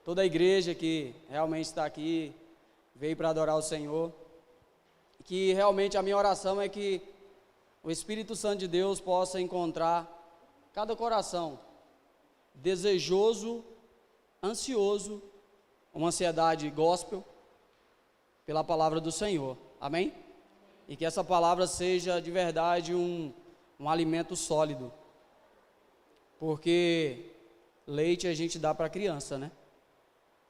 toda a igreja que realmente está aqui, veio para adorar o Senhor, que realmente a minha oração é que o Espírito Santo de Deus possa encontrar cada coração desejoso, ansioso, uma ansiedade gospel pela palavra do Senhor, amém? E que essa palavra seja de verdade um alimento sólido, porque leite a gente dá para a criança, né?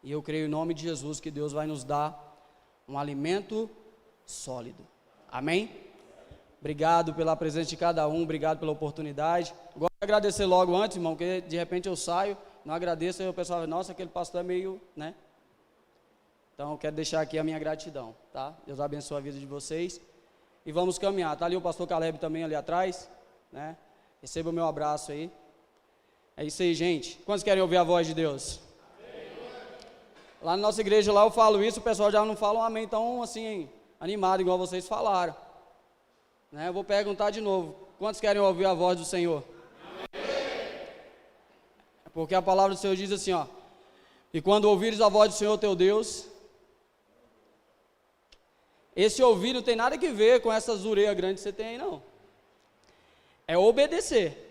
E eu creio em nome de Jesus que Deus vai nos dar um alimento sólido, amém? Obrigado pela presença de cada um, obrigado pela oportunidade. Gosto de agradecer logo antes, irmão, porque de repente eu saio, não agradeço, aí o pessoal fala, nossa, aquele pastor é meio, né? Então eu quero deixar aqui a minha gratidão, tá? Deus abençoe a vida de vocês. E vamos caminhar, tá ali o pastor Caleb também ali atrás, né? Receba o meu abraço aí. É isso aí, gente. Quantos querem ouvir a voz de Deus? Amém. Lá na nossa igreja, lá eu falo isso, o pessoal já não fala um amém tão assim, animado, igual vocês falaram. Né? Eu vou perguntar de novo. Quantos querem ouvir a voz do Senhor? Amém. Porque a palavra do Senhor diz assim, ó. E quando ouvires a voz do Senhor teu Deus, esse ouvir não tem nada que ver com essa zureia grande que você tem aí, não. É obedecer.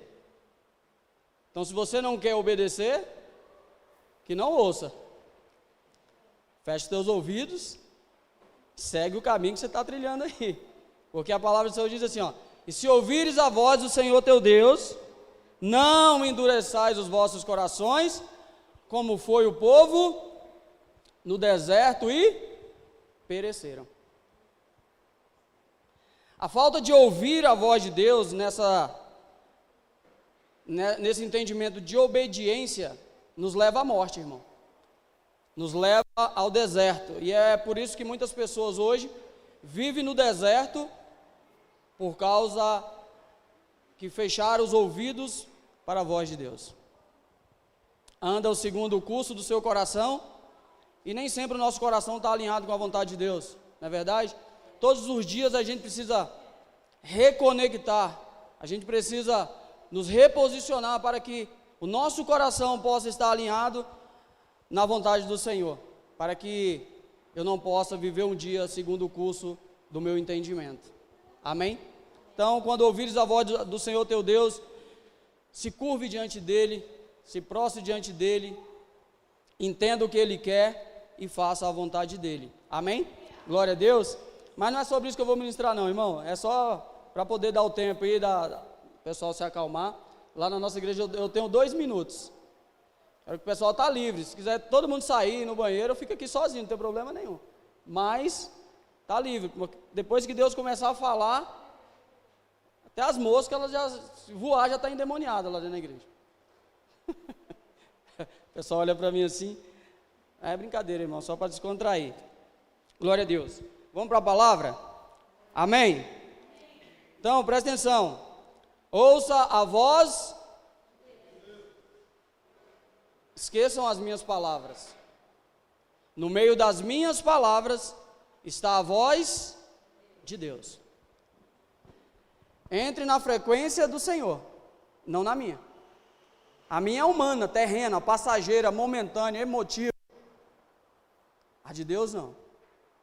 Então, se você não quer obedecer, que não ouça. Feche teus ouvidos, segue o caminho que você está trilhando aí. Porque a palavra do Senhor diz assim, ó. E se ouvires a voz do Senhor teu Deus, não endureçais os vossos corações, como foi o povo no deserto e pereceram. A falta de ouvir a voz de Deus nesse entendimento de obediência nos leva à morte, irmão. Nos leva ao deserto. E é por isso que muitas pessoas hoje vivem no deserto por causa que fecharam os ouvidos para a voz de Deus. Andam segundo o curso do seu coração e nem sempre o nosso coração está alinhado com a vontade de Deus, não é verdade? Todos os dias a gente precisa reconectar, a gente precisa nos reposicionar para que o nosso coração possa estar alinhado na vontade do Senhor, para que eu não possa viver um dia segundo o curso do meu entendimento, amém? Então, quando ouvires a voz do Senhor teu Deus, se curve diante dEle, se prostre diante dEle, entenda o que Ele quer e faça a vontade dEle, amém? Glória a Deus. Mas não é sobre isso que eu vou ministrar não, irmão, é só para poder dar o tempo aí, o pessoal se acalmar. Lá na nossa igreja eu tenho 2 minutos, quero que o pessoal está livre, se quiser todo mundo sair no banheiro, eu fico aqui sozinho, não tem problema nenhum, mas está livre, depois que Deus começar a falar, até as moscas, elas já, se voar, já está endemoniada lá dentro da igreja. O pessoal olha para mim assim, é brincadeira, irmão, só para descontrair. Glória a Deus. Vamos para a palavra? Amém? Então, presta atenção. Ouça a voz. Esqueçam as minhas palavras. No meio das minhas palavras está a voz de Deus. Entre na frequência do Senhor, não na minha. A minha é humana, terrena, passageira, momentânea, emotiva. A de Deus não.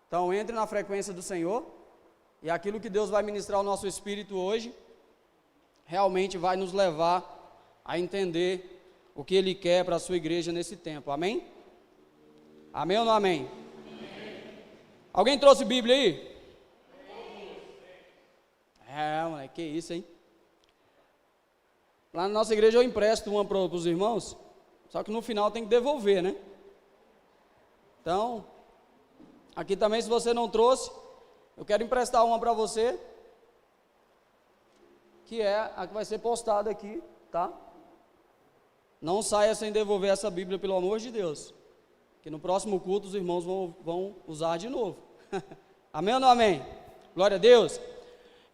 Então entre na frequência do Senhor, e aquilo que Deus vai ministrar ao nosso espírito hoje, realmente vai nos levar a entender o que Ele quer para a sua igreja nesse tempo, amém? Amém ou não amém? Amém. Alguém trouxe Bíblia aí? Moleque, que isso, hein? Lá na nossa igreja eu empresto uma para os irmãos, só que no final tem que devolver, né? Então, aqui também, se você não trouxe, eu quero emprestar uma para você, que é a que vai ser postada aqui, tá? Não saia sem devolver essa Bíblia, pelo amor de Deus, que no próximo culto os irmãos vão usar de novo. Amém ou não amém? Glória a Deus.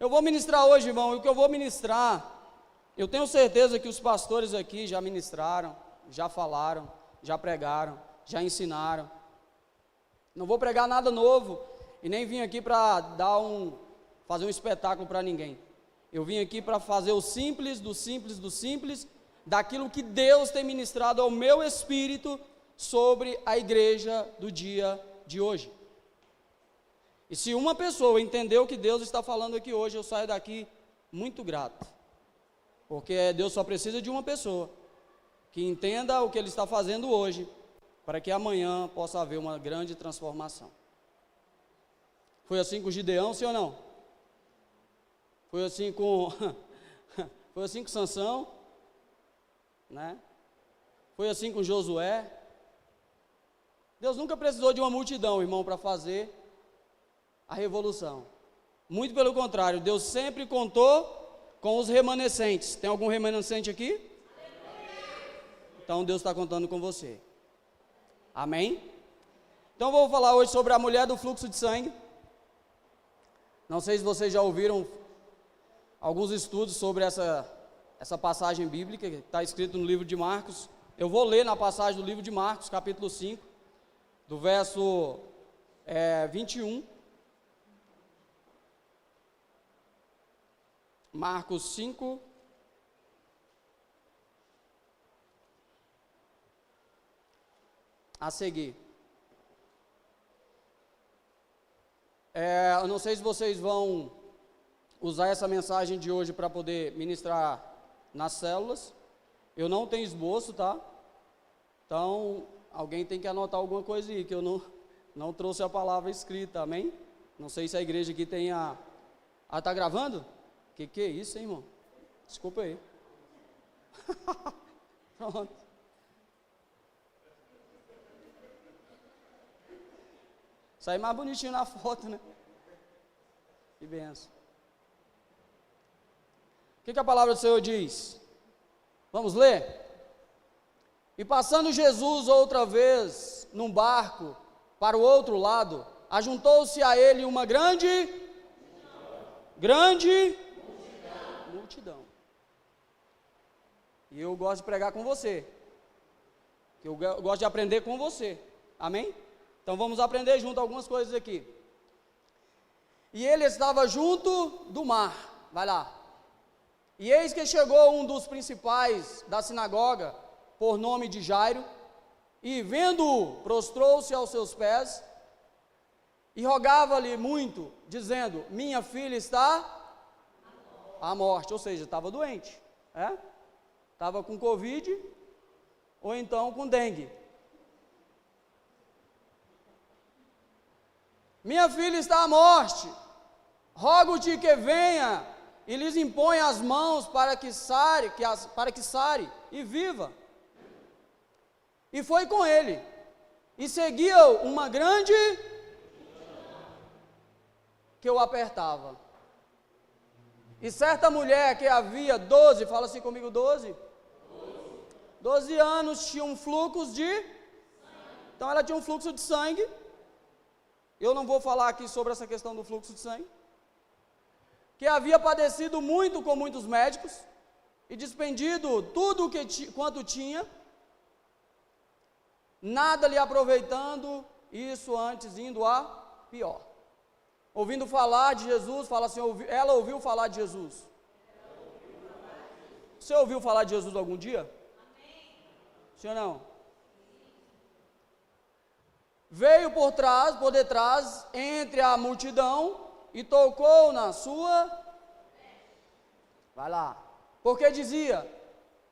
Eu vou ministrar hoje, irmão, e o que eu vou ministrar, eu tenho certeza que os pastores aqui já ministraram, já falaram, já pregaram, já ensinaram. Não vou pregar nada novo e nem vim aqui para fazer um espetáculo para ninguém. Eu vim aqui para fazer o simples, do simples, do simples, daquilo que Deus tem ministrado ao meu espírito sobre a igreja do dia de hoje. E se uma pessoa entender o que Deus está falando aqui hoje, eu saio daqui muito grato. Porque Deus só precisa de uma pessoa que entenda o que Ele está fazendo hoje, para que amanhã possa haver uma grande transformação. Foi assim com Gideão, sim ou não? Foi assim com foi assim com Sansão, né? Foi assim com Josué. Deus nunca precisou de uma multidão, irmão, para fazer a revolução. Muito pelo contrário, Deus sempre contou com os remanescentes. Tem algum remanescente aqui? Então Deus está contando com você. Amém? Então vou falar hoje sobre a mulher do fluxo de sangue. Não sei se vocês já ouviram alguns estudos sobre essa passagem bíblica que está escrito no livro de Marcos. Eu vou ler na passagem do livro de Marcos, capítulo 5, do verso 21. Marcos 5, a seguir. Eu não sei se vocês vão usar essa mensagem de hoje para poder ministrar nas células. Eu não tenho esboço, tá? Então, alguém tem que anotar alguma coisa aí, que eu não trouxe a palavra escrita, amém? Não sei se a igreja aqui tem tá gravando? Que é isso, hein, irmão? Desculpa aí. Pronto. Sai mais bonitinho na foto, né? Que benção. O que a palavra do Senhor diz? Vamos ler? E passando Jesus outra vez num barco para o outro lado, ajuntou-se a ele uma grande multidão. E eu gosto de pregar com você, que eu gosto de aprender com você, amém? Então vamos aprender junto algumas coisas aqui. E ele estava junto do mar, vai lá. E eis que chegou um dos principais da sinagoga, por nome de Jairo, e vendo-o, prostrou-se aos seus pés, e rogava-lhe muito, dizendo: minha filha está à morte, ou seja, estava doente, estava com Covid, ou então com dengue. Minha filha está à morte, rogo-te que venha e lhes imponha as mãos para que sare e viva. E foi com ele, e seguia uma grande que o apertava. E certa mulher que havia 12, fala assim comigo, 12 anos, tinha um fluxo de sangue. Então ela tinha um fluxo de sangue. Eu não vou falar aqui sobre essa questão do fluxo de sangue. Que havia padecido muito com muitos médicos e despendido tudo quanto tinha, nada lhe aproveitando, isso antes indo a pior. Ouvindo falar de Jesus, fala assim, ela ouviu falar de Jesus. Você ouviu falar de Jesus algum dia? Amém. Sim ou não? Veio por detrás, entre a multidão, e tocou na sua. Vai lá. Porque dizia: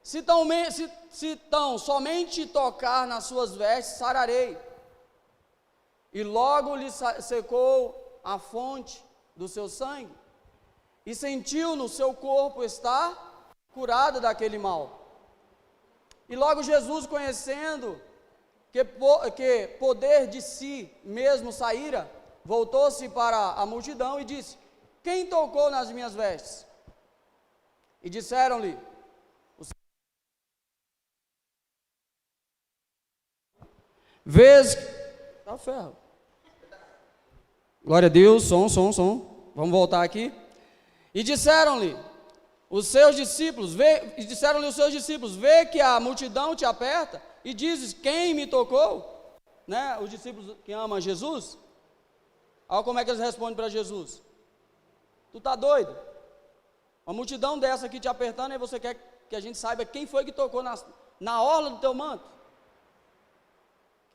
se tão somente tocar nas suas vestes, sararei. E logo lhe secou a fonte do seu sangue, e sentiu no seu corpo estar curado daquele mal. E logo Jesus, conhecendo que poder de si mesmo saíra, voltou-se para a multidão e disse: quem tocou nas minhas vestes? E disseram-lhe: vês, tá ferro. Glória a Deus, som. Vamos voltar aqui. E disseram-lhe os seus discípulos, vê que a multidão te aperta e dizes: quem me tocou? Né? Os discípulos que amam Jesus, olha como é que eles respondem para Jesus: tu tá doido? Uma multidão dessa aqui te apertando, e você quer que a gente saiba quem foi que tocou na orla do teu manto?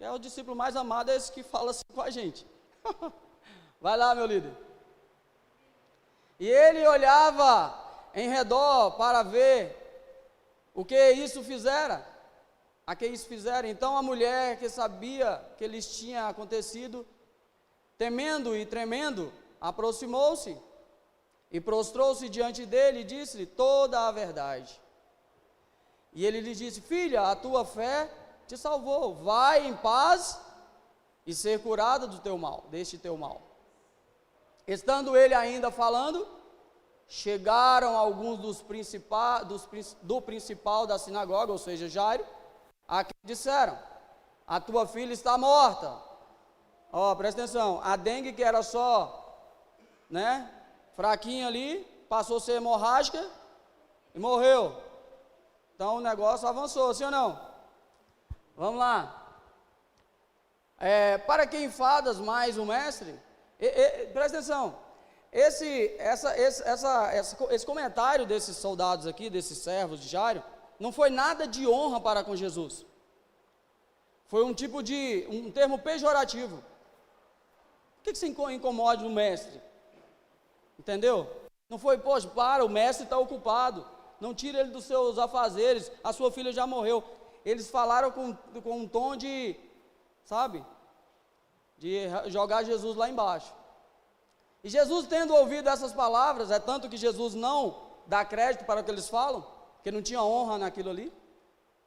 Que é o discípulo mais amado, é esse que fala assim com a gente. Vai lá, meu líder. E ele olhava em redor para ver o que isso fizera. A que isso fizera. Então a mulher que sabia que lhes tinha acontecido, temendo e tremendo, aproximou-se e prostrou-se diante dele e disse-lhe toda a verdade. E ele lhe disse: filha, a tua fé te salvou, vai em paz e ser curada do teu mal, deste teu mal. Estando ele ainda falando, chegaram alguns do principal da sinagoga, ou seja, Jairo, a quem disseram: a tua filha está morta. Ó, presta atenção, a dengue que era só, né, fraquinha ali, passou a ser hemorrágica e morreu. Então o negócio avançou, sim ou não? Vamos lá. Para que enfadas mais o mestre? Presta atenção. Esse comentário desses soldados aqui, desses servos de Jairo, não foi nada de honra para com Jesus. Foi um termo pejorativo. Por que se incomode no mestre? Entendeu? Não foi, poxa, o mestre está ocupado, não tira ele dos seus afazeres, a sua filha já morreu. Eles falaram com um tom de, sabe, de jogar Jesus lá embaixo. E Jesus, tendo ouvido essas palavras, é tanto que Jesus não dá crédito para o que eles falam, porque não tinha honra naquilo ali.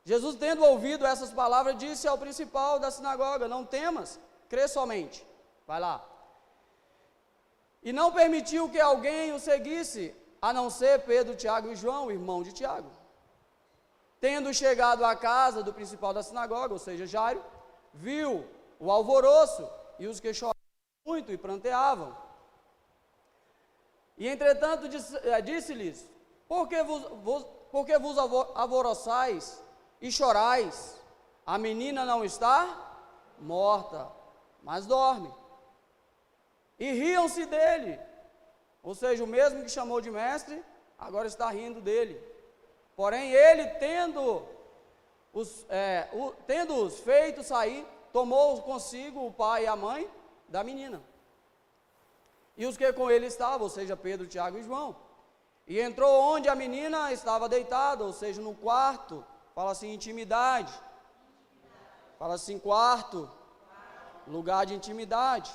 Jesus, tendo ouvido essas palavras, disse ao principal da sinagoga: não temas, crê somente. Vai lá. E não permitiu que alguém o seguisse, a não ser Pedro, Tiago e João, irmão de Tiago. Tendo chegado à casa do principal da sinagoga, ou seja, Jairo, viu o alvoroço e os que choravam muito e pranteavam. E entretanto disse-lhes: por que vos alvoroçais e chorais? A menina não está morta, mas dorme. E riam-se dele, ou seja, o mesmo que chamou de mestre, agora está rindo dele. Porém ele, tendo-os feito sair, tomou consigo o pai e a mãe da menina, e os que com ele estavam, ou seja, Pedro, Tiago e João, e entrou onde a menina estava deitada, ou seja, no quarto. Fala assim, intimidade. Fala assim, quarto, lugar de intimidade.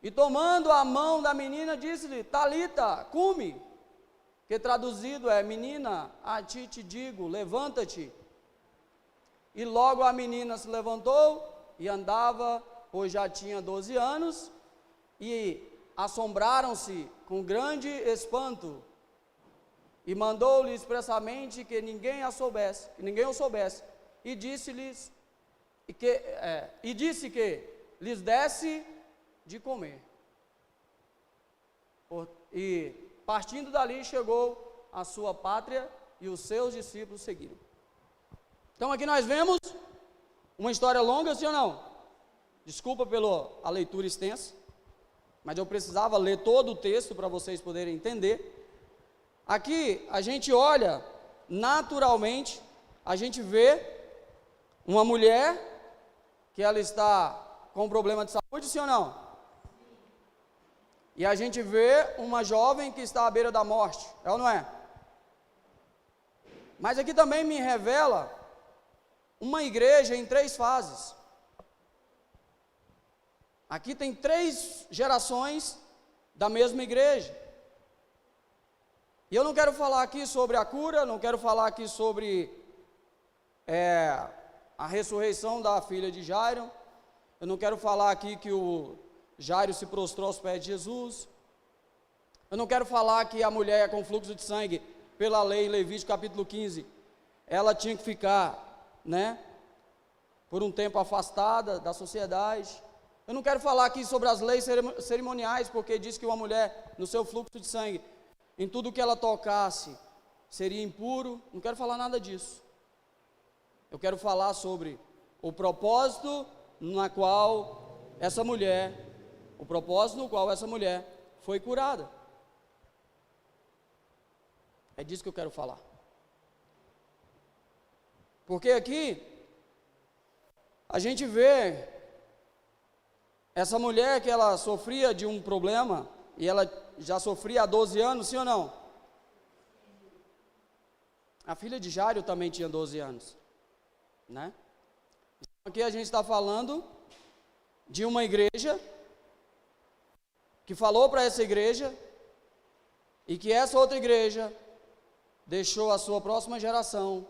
E tomando a mão da menina, disse-lhe: Talita, cumi, que traduzido é: menina, a ti te digo, levanta-te. E logo a menina se levantou e andava, pois já tinha 12 anos, e assombraram-se com grande espanto, e mandou-lhe expressamente que ninguém o soubesse, e disse que lhes desse de comer. E partindo dali, chegou à sua pátria, e os seus discípulos seguiram. Então aqui nós vemos uma história longa, sim ou não? Desculpa a leitura extensa, mas eu precisava ler todo o texto para vocês poderem entender. Aqui a gente olha, naturalmente, a gente vê uma mulher que ela está com um problema de saúde, sim ou não? E a gente vê uma jovem que está à beira da morte, é ou não é? Mas aqui também me revela uma igreja em 3 fases. Aqui tem 3 gerações da mesma igreja. E eu não quero falar aqui sobre a cura, não quero falar aqui sobre a ressurreição da filha de Jairo. Eu não quero falar aqui que o Jairo se prostrou aos pés de Jesus. Eu não quero falar que a mulher com fluxo de sangue, pela lei, Levítico capítulo 15, ela tinha que ficar, por um tempo afastada da sociedade. Eu não quero falar aqui sobre as leis cerimoniais, porque diz que uma mulher, no seu fluxo de sangue, em tudo que ela tocasse, seria impuro. Não quero falar nada disso. Eu quero falar sobre o propósito no qual essa mulher foi curada. É disso que eu quero falar. Porque aqui, a gente vê essa mulher que ela sofria de um problema, e ela já sofria há 12 anos, sim ou não? A filha de Jairo também tinha 12 anos, né? Aqui a gente está falando de uma igreja que falou para essa igreja e que essa outra igreja deixou a sua próxima geração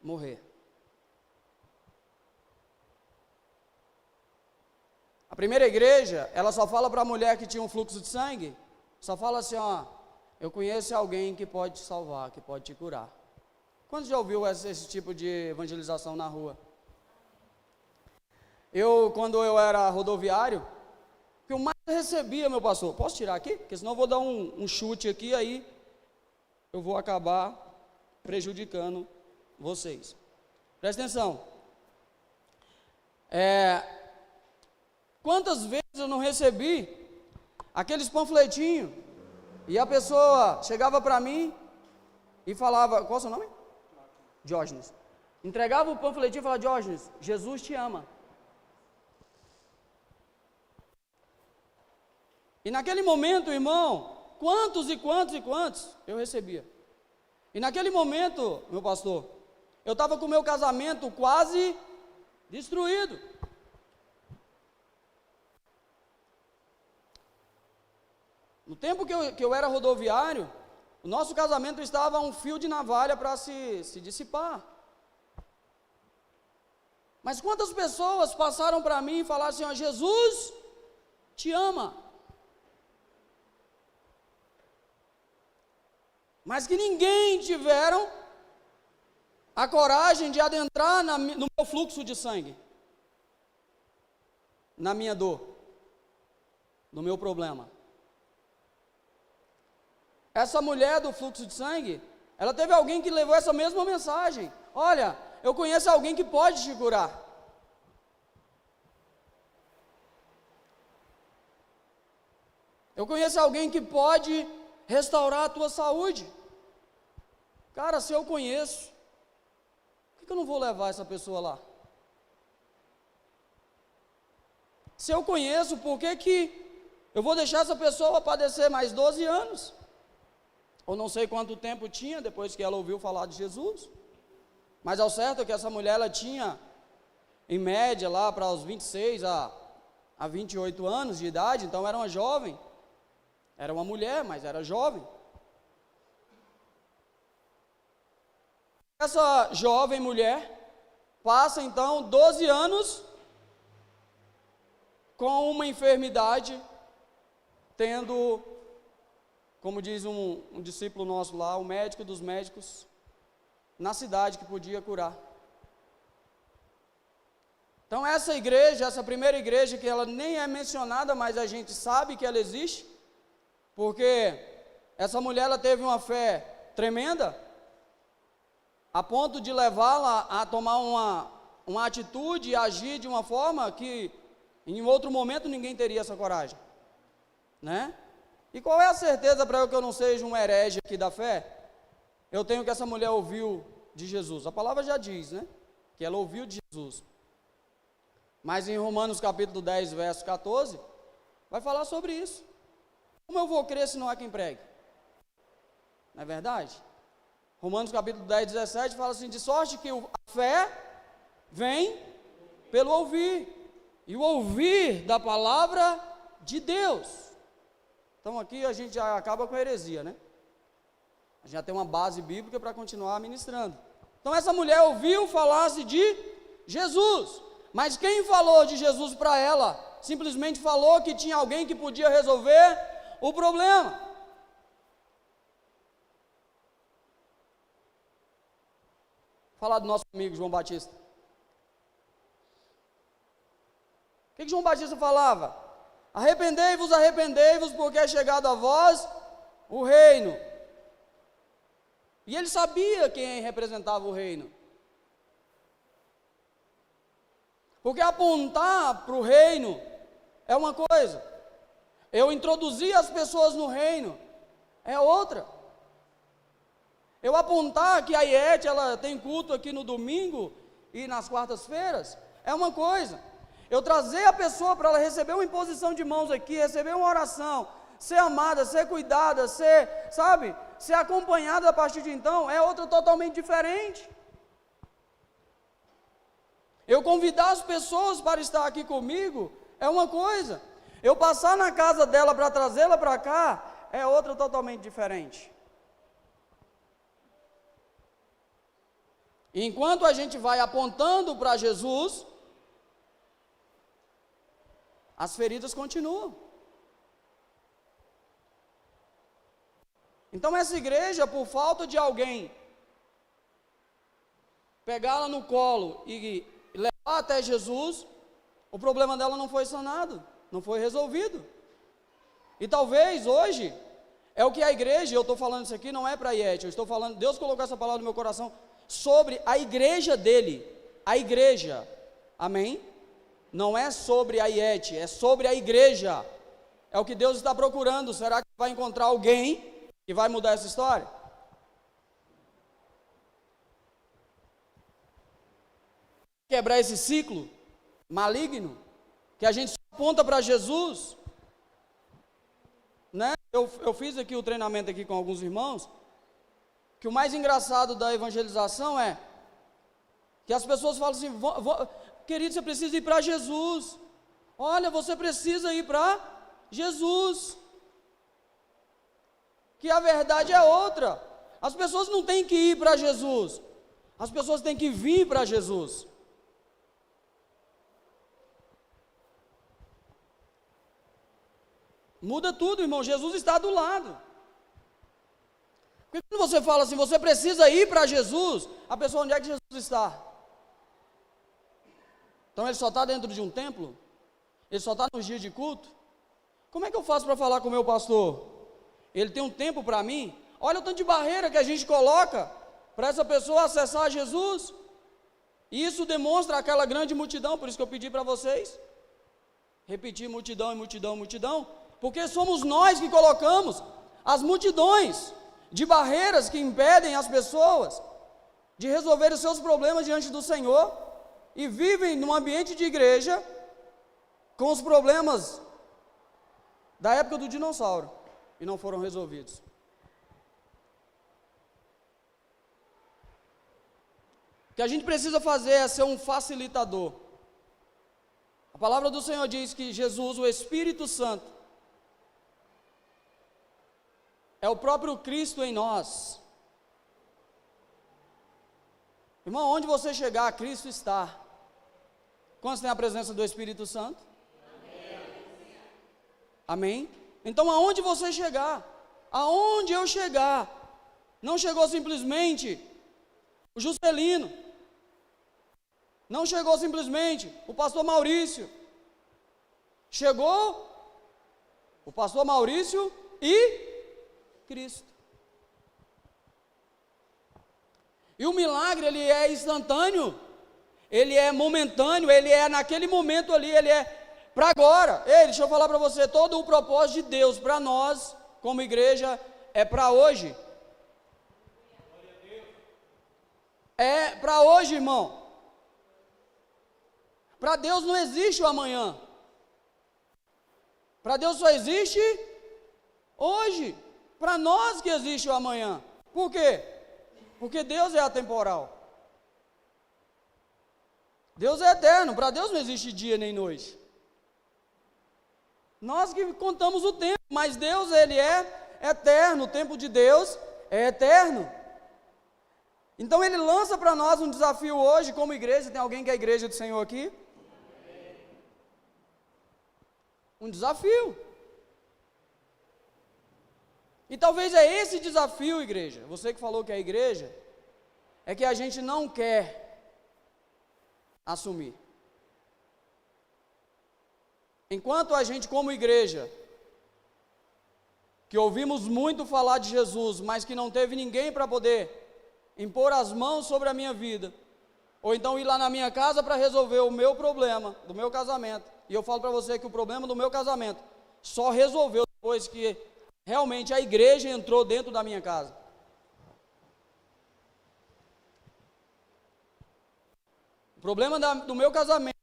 morrer. A primeira igreja, ela só fala para a mulher que tinha um fluxo de sangue, só fala assim, ó, eu conheço alguém que pode te salvar, que pode te curar. Quantos já ouviu esse tipo de evangelização na rua? Quando eu era rodoviário, o que eu mais recebia, meu pastor, posso tirar aqui? Porque senão eu vou dar um chute aqui, aí eu vou acabar prejudicando vocês. Presta atenção. Quantas vezes eu não recebi aqueles panfletinhos e a pessoa chegava para mim e falava, qual é o seu nome? Diógenes. Entregava o panfletinho e falava, Diógenes, Jesus te ama. E naquele momento, irmão, quantos eu recebia. E naquele momento, meu pastor, eu estava com o meu casamento quase destruído. No tempo que eu era rodoviário, o nosso casamento estava a um fio de navalha para se dissipar. Mas quantas pessoas passaram para mim e falaram assim, ó, Jesus te ama. Mas que ninguém tiveram a coragem de adentrar no meu fluxo de sangue, na minha dor, no meu problema. Essa mulher do fluxo de sangue, ela teve alguém que levou essa mesma mensagem. Olha, eu conheço alguém que pode te curar. Eu conheço alguém que pode restaurar a tua saúde. Cara, se eu conheço, por que eu não vou levar essa pessoa lá? Se eu conheço, por que eu vou deixar essa pessoa padecer mais 12 anos? Ou não sei quanto tempo tinha depois que ela ouviu falar de Jesus. Mas ao certo é que essa mulher, ela tinha, em média, lá para os 26 a 28 anos de idade, então era uma jovem. Era uma mulher, mas era jovem. Essa jovem mulher passa então 12 anos com uma enfermidade, tendo, como diz um discípulo nosso lá, o médico dos médicos, na cidade que podia curar. Então essa igreja, essa primeira igreja, que ela nem é mencionada, mas a gente sabe que ela existe, porque essa mulher, ela teve uma fé tremenda, a ponto de levá-la a tomar uma atitude e agir de uma forma que em outro momento ninguém teria essa coragem, né? E qual é a certeza para eu que eu não seja um herege aqui da fé? Eu tenho que essa mulher ouviu de Jesus. A palavra já diz, né? Que ela ouviu de Jesus. Mas em Romanos capítulo 10, verso 14, vai falar sobre isso. Como eu vou crer se não há quem pregue? Não é verdade? Romanos capítulo 10, 17 fala assim, de sorte que a fé vem pelo ouvir, e o ouvir da palavra de Deus. Então aqui a gente já acaba com a heresia, né? A gente já tem uma base bíblica para continuar ministrando. Então essa mulher ouviu falar-se de Jesus, mas quem falou de Jesus para ela, simplesmente falou que tinha alguém que podia resolver o problema. Falar do nosso amigo João Batista. O que João Batista falava? Arrependei-vos, arrependei-vos, porque é chegado a vós o reino. E ele sabia quem representava o reino. Porque apontar para o reino é uma coisa, eu introduzir as pessoas no reino é outra. Eu apontar que a IET, ela tem culto aqui no domingo e nas quartas-feiras, é uma coisa. Eu trazer a pessoa para ela receber uma imposição de mãos aqui, receber uma oração, ser amada, ser cuidada, ser acompanhada a partir de então, é outra totalmente diferente. Eu convidar as pessoas para estar aqui comigo é uma coisa. Eu passar na casa dela para trazê-la para cá é outra totalmente diferente. E enquanto a gente vai apontando para Jesus, as feridas continuam. Então essa igreja, por falta de alguém pegá-la no colo e levar até Jesus, o problema dela não foi sanado, não foi resolvido. E talvez hoje, é o que a igreja, eu estou falando isso aqui, não é para a IET, eu estou falando, Deus colocou essa palavra no meu coração, sobre a igreja dele, a igreja, amém? Não é sobre a IET, é sobre a igreja, é o que Deus está procurando. Será que vai encontrar alguém que vai mudar essa história? Quebrar esse ciclo maligno, que a gente só aponta para Jesus, né? Eu fiz aqui o treinamento aqui com alguns irmãos, que o mais engraçado da evangelização é que as pessoas falam assim, querido, você precisa ir para Jesus, olha, você precisa ir para Jesus, que a verdade é outra. As pessoas não têm que ir para Jesus, as pessoas têm que vir para Jesus. Muda tudo, irmão, Jesus está do lado. Porque quando você fala assim, você precisa ir para Jesus, a pessoa, onde é que Jesus está? Então ele só está dentro de um templo? Ele só está nos dias de culto? Como é que eu faço para falar com o meu pastor? Ele tem um tempo para mim? Olha o tanto de barreira que a gente coloca para essa pessoa acessar Jesus. E isso demonstra aquela grande multidão, por isso que eu pedi para vocês repetir multidão e multidão, multidão, porque somos nós que colocamos as multidões de barreiras que impedem as pessoas de resolver os seus problemas diante do Senhor, e vivem num ambiente de igreja com os problemas da época do dinossauro e não foram resolvidos. O que a gente precisa fazer é ser um facilitador. A palavra do Senhor diz que Jesus, o Espírito Santo, é o próprio Cristo em nós. Irmão, onde você chegar, Cristo está. Quantos tem a presença do Espírito Santo? Amém? Então, aonde você chegar, aonde eu chegar, não chegou simplesmente o Juscelino, não chegou simplesmente o pastor Maurício, chegou o pastor Maurício e Cristo. E o milagre, ele é instantâneo, ele é momentâneo, ele é naquele momento ali, ele é para agora. Ei, deixa eu falar para você, todo o propósito de Deus para nós, como igreja, é para hoje. É para hoje, irmão. Para Deus não existe o amanhã. Para Deus só existe hoje. Para nós que existe o amanhã. Por quê? Porque Deus é atemporal. Deus é eterno. Para Deus não existe dia nem noite. Nós que contamos o tempo, mas Deus, ele é eterno. O tempo de Deus é eterno. Então ele lança para nós um desafio hoje como igreja. Tem alguém que é a igreja do Senhor aqui? Um desafio. E talvez é esse desafio, igreja, você que falou que é igreja, é que a gente não quer assumir. Enquanto a gente, como igreja, que ouvimos muito falar de Jesus, mas que não teve ninguém para poder impor as mãos sobre a minha vida, ou então ir lá na minha casa para resolver o meu problema, do meu casamento, e eu falo para você que o problema do meu casamento só resolveu depois que realmente a igreja entrou dentro da minha casa. O problema do meu casamento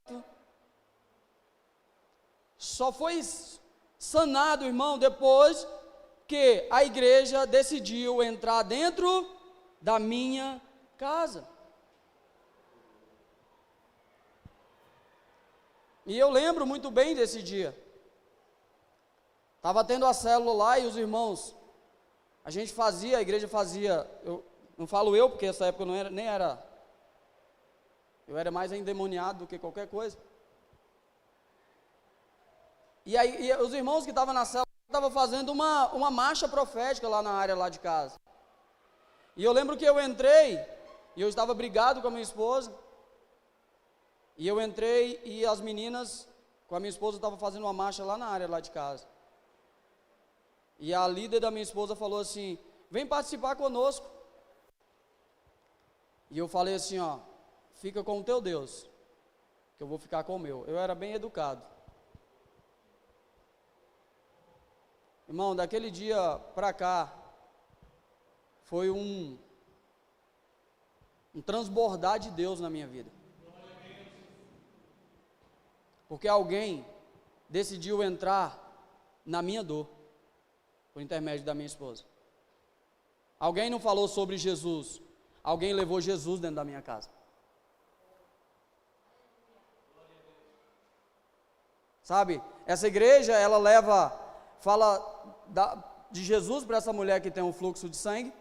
só foi sanado, irmão, depois que a igreja decidiu entrar dentro da minha casa. E eu lembro muito bem desse dia. Estava tendo a célula lá e os irmãos, a igreja fazia, não falo eu, porque essa época eu eu era mais endemoniado do que qualquer coisa. E aí os irmãos que estavam na célula estavam fazendo uma marcha profética lá na área lá de casa. E eu lembro que eu entrei, e eu estava brigado com a minha esposa, e eu entrei e as meninas com a minha esposa estavam fazendo uma marcha lá na área lá de casa. E a líder da minha esposa falou assim: vem participar conosco. E eu falei assim, ó, fica com o teu Deus, que eu vou ficar com o meu. Eu era bem educado. Irmão, daquele dia para cá, foi um transbordar de Deus na minha vida. Porque alguém decidiu entrar na minha dor, por intermédio da minha esposa. Alguém não falou sobre Jesus, alguém levou Jesus dentro da minha casa. Sabe, essa igreja, ela fala de Jesus para essa mulher que tem um fluxo de sangue,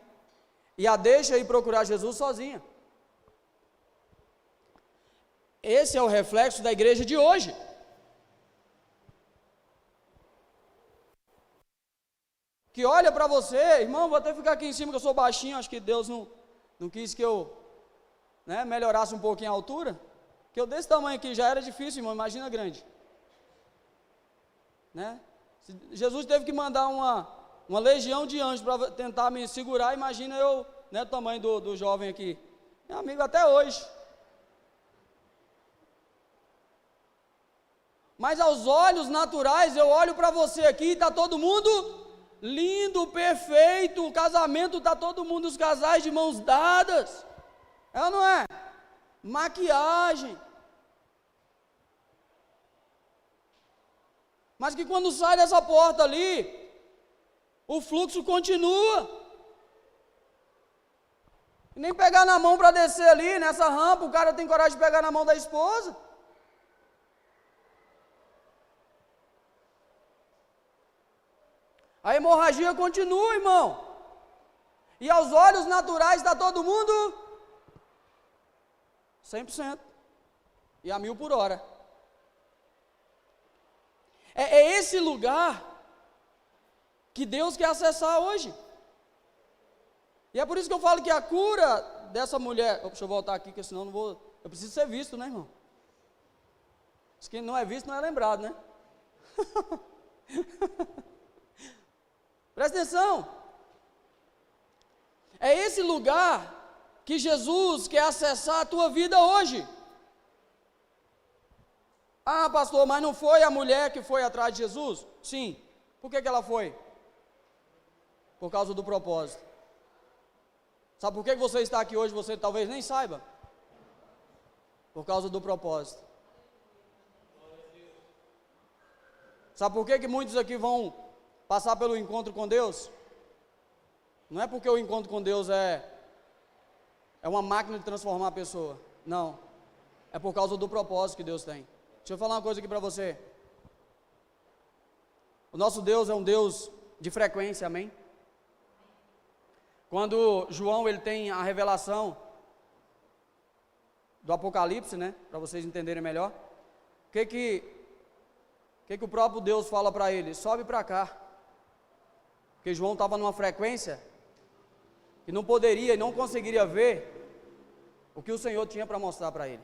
e a deixa ir procurar Jesus sozinha. Esse é o reflexo da igreja de hoje. Que olha para você, irmão, vou até ficar aqui em cima que eu sou baixinho, acho que Deus não quis que eu melhorasse um pouquinho a altura, que eu desse tamanho aqui já era difícil, irmão, imagina grande. Né? Jesus teve que mandar uma legião de anjos para tentar me segurar, imagina eu, o tamanho do jovem aqui. Meu amigo, até hoje. Mas aos olhos naturais, eu olho para você aqui, está todo mundo lindo, perfeito, o casamento está todo mundo, os casais de mãos dadas. É ou não é? Maquiagem. Mas que quando sai dessa porta ali, o fluxo continua. E nem pegar na mão para descer ali, nessa rampa, o cara tem coragem de pegar na mão da esposa. A hemorragia continua, irmão. E aos olhos naturais está todo mundo 100%. E a 1000 por hora. É esse lugar que Deus quer acessar hoje. E é por isso que eu falo que a cura dessa mulher... Deixa eu voltar aqui, porque senão não vou... Eu preciso ser visto, né, irmão? Se quem não é visto não é lembrado, né? Presta atenção. É esse lugar que Jesus quer acessar a tua vida hoje. Ah, pastor, mas não foi a mulher que foi atrás de Jesus? Sim. Por que ela foi? Por causa do propósito. Sabe por que você está aqui hoje? Você talvez nem saiba. Por causa do propósito. Sabe por que muitos aqui vão passar pelo encontro com Deus? Não é porque o encontro com Deus é uma máquina de transformar a pessoa. Não. É por causa do propósito que Deus tem. Deixa eu falar uma coisa aqui para você. O nosso Deus é um Deus de frequência, amém? Quando João ele tem a revelação do Apocalipse, né? Para vocês entenderem melhor. O que o próprio Deus fala para ele? Sobe para cá. Porque João estava numa frequência que não poderia e não conseguiria ver o que o Senhor tinha para mostrar para ele.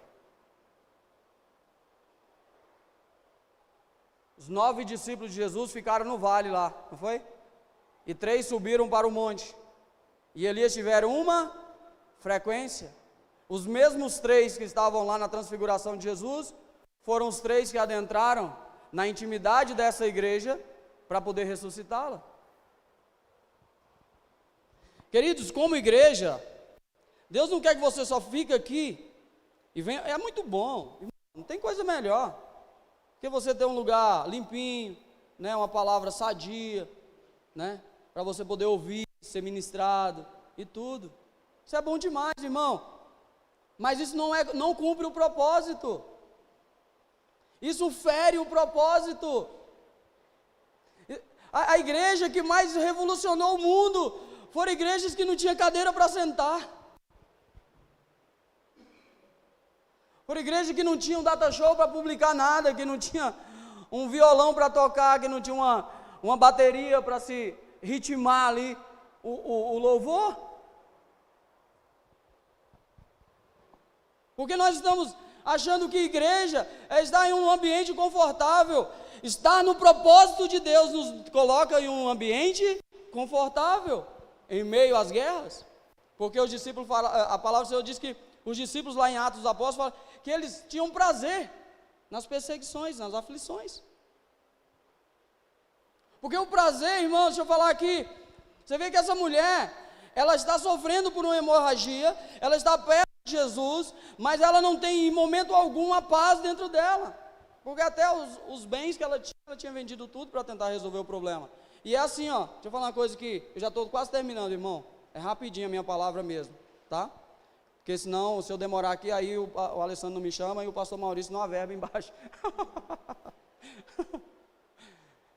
Os 9 discípulos de Jesus ficaram no vale lá, não foi? E 3 subiram para o monte. E Elias tiveram uma frequência. Os mesmos 3 que estavam lá na transfiguração de Jesus, foram os 3 que adentraram na intimidade dessa igreja para poder ressuscitá-la. Queridos, como igreja, Deus não quer que você só fique aqui e venha. É muito bom, não tem coisa melhor. Porque você tem um lugar limpinho, né, uma palavra sadia, né, para você poder ouvir, ser ministrado e tudo. Isso é bom demais, irmão. Mas isso não cumpre o propósito. Isso fere o propósito. A igreja que mais revolucionou o mundo foram igrejas que não tinham cadeira para sentar. Foram igrejas que não tinham data show para publicar nada, que não tinha um violão para tocar, que não tinha uma bateria para se ritmar ali o louvor. Porque nós estamos achando que igreja é estar em um ambiente confortável. Estar no propósito de Deus nos coloca em um ambiente confortável, em meio às guerras. Porque os discípulos falam, a palavra do Senhor diz que os discípulos lá em Atos dos Apóstolos falam que eles tinham prazer nas perseguições, nas aflições. Porque o prazer, irmão, deixa eu falar aqui, você vê que essa mulher, ela está sofrendo por uma hemorragia, ela está perto de Jesus, mas ela não tem em momento algum a paz dentro dela. Porque até os bens que ela tinha vendido tudo para tentar resolver o problema. E é assim, ó, deixa eu falar uma coisa que eu já estou quase terminando, irmão. É rapidinho a minha palavra mesmo, tá? Porque senão, se eu demorar aqui, aí o Alessandro não me chama e o pastor Maurício não averba embaixo.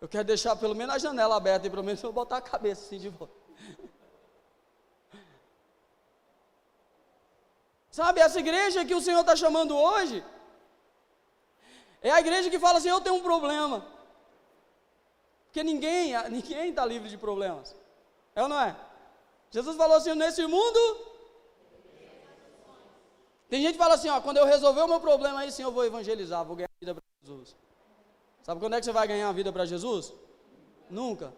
Eu quero deixar pelo menos a janela aberta e pelo menos eu botar a cabeça assim de volta. Sabe, essa igreja que o Senhor está chamando hoje, é a igreja que fala assim, eu tenho um problema. Porque ninguém está livre de problemas. É ou não é? Jesus falou assim, nesse mundo... Tem gente que fala assim, ó, quando eu resolver o meu problema, aí sim eu vou evangelizar, vou ganhar vida para Jesus. Sabe quando é que você vai ganhar a vida para Jesus? Nunca.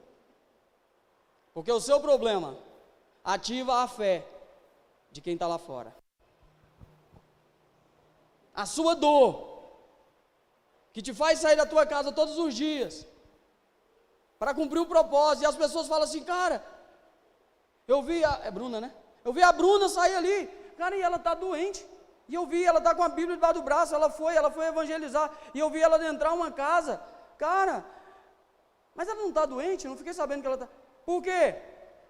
Porque o seu problema ativa a fé de quem está lá fora. A sua dor, que te faz sair da tua casa todos os dias, para cumprir o propósito, e as pessoas falam assim, cara, eu vi, é Bruna, né? Eu vi a Bruna sair ali, cara, e ela está doente, e eu vi, ela está com a Bíblia debaixo do braço, ela foi evangelizar, e eu vi ela entrar em uma casa, cara, mas ela não está doente, eu não fiquei sabendo que ela está, por quê?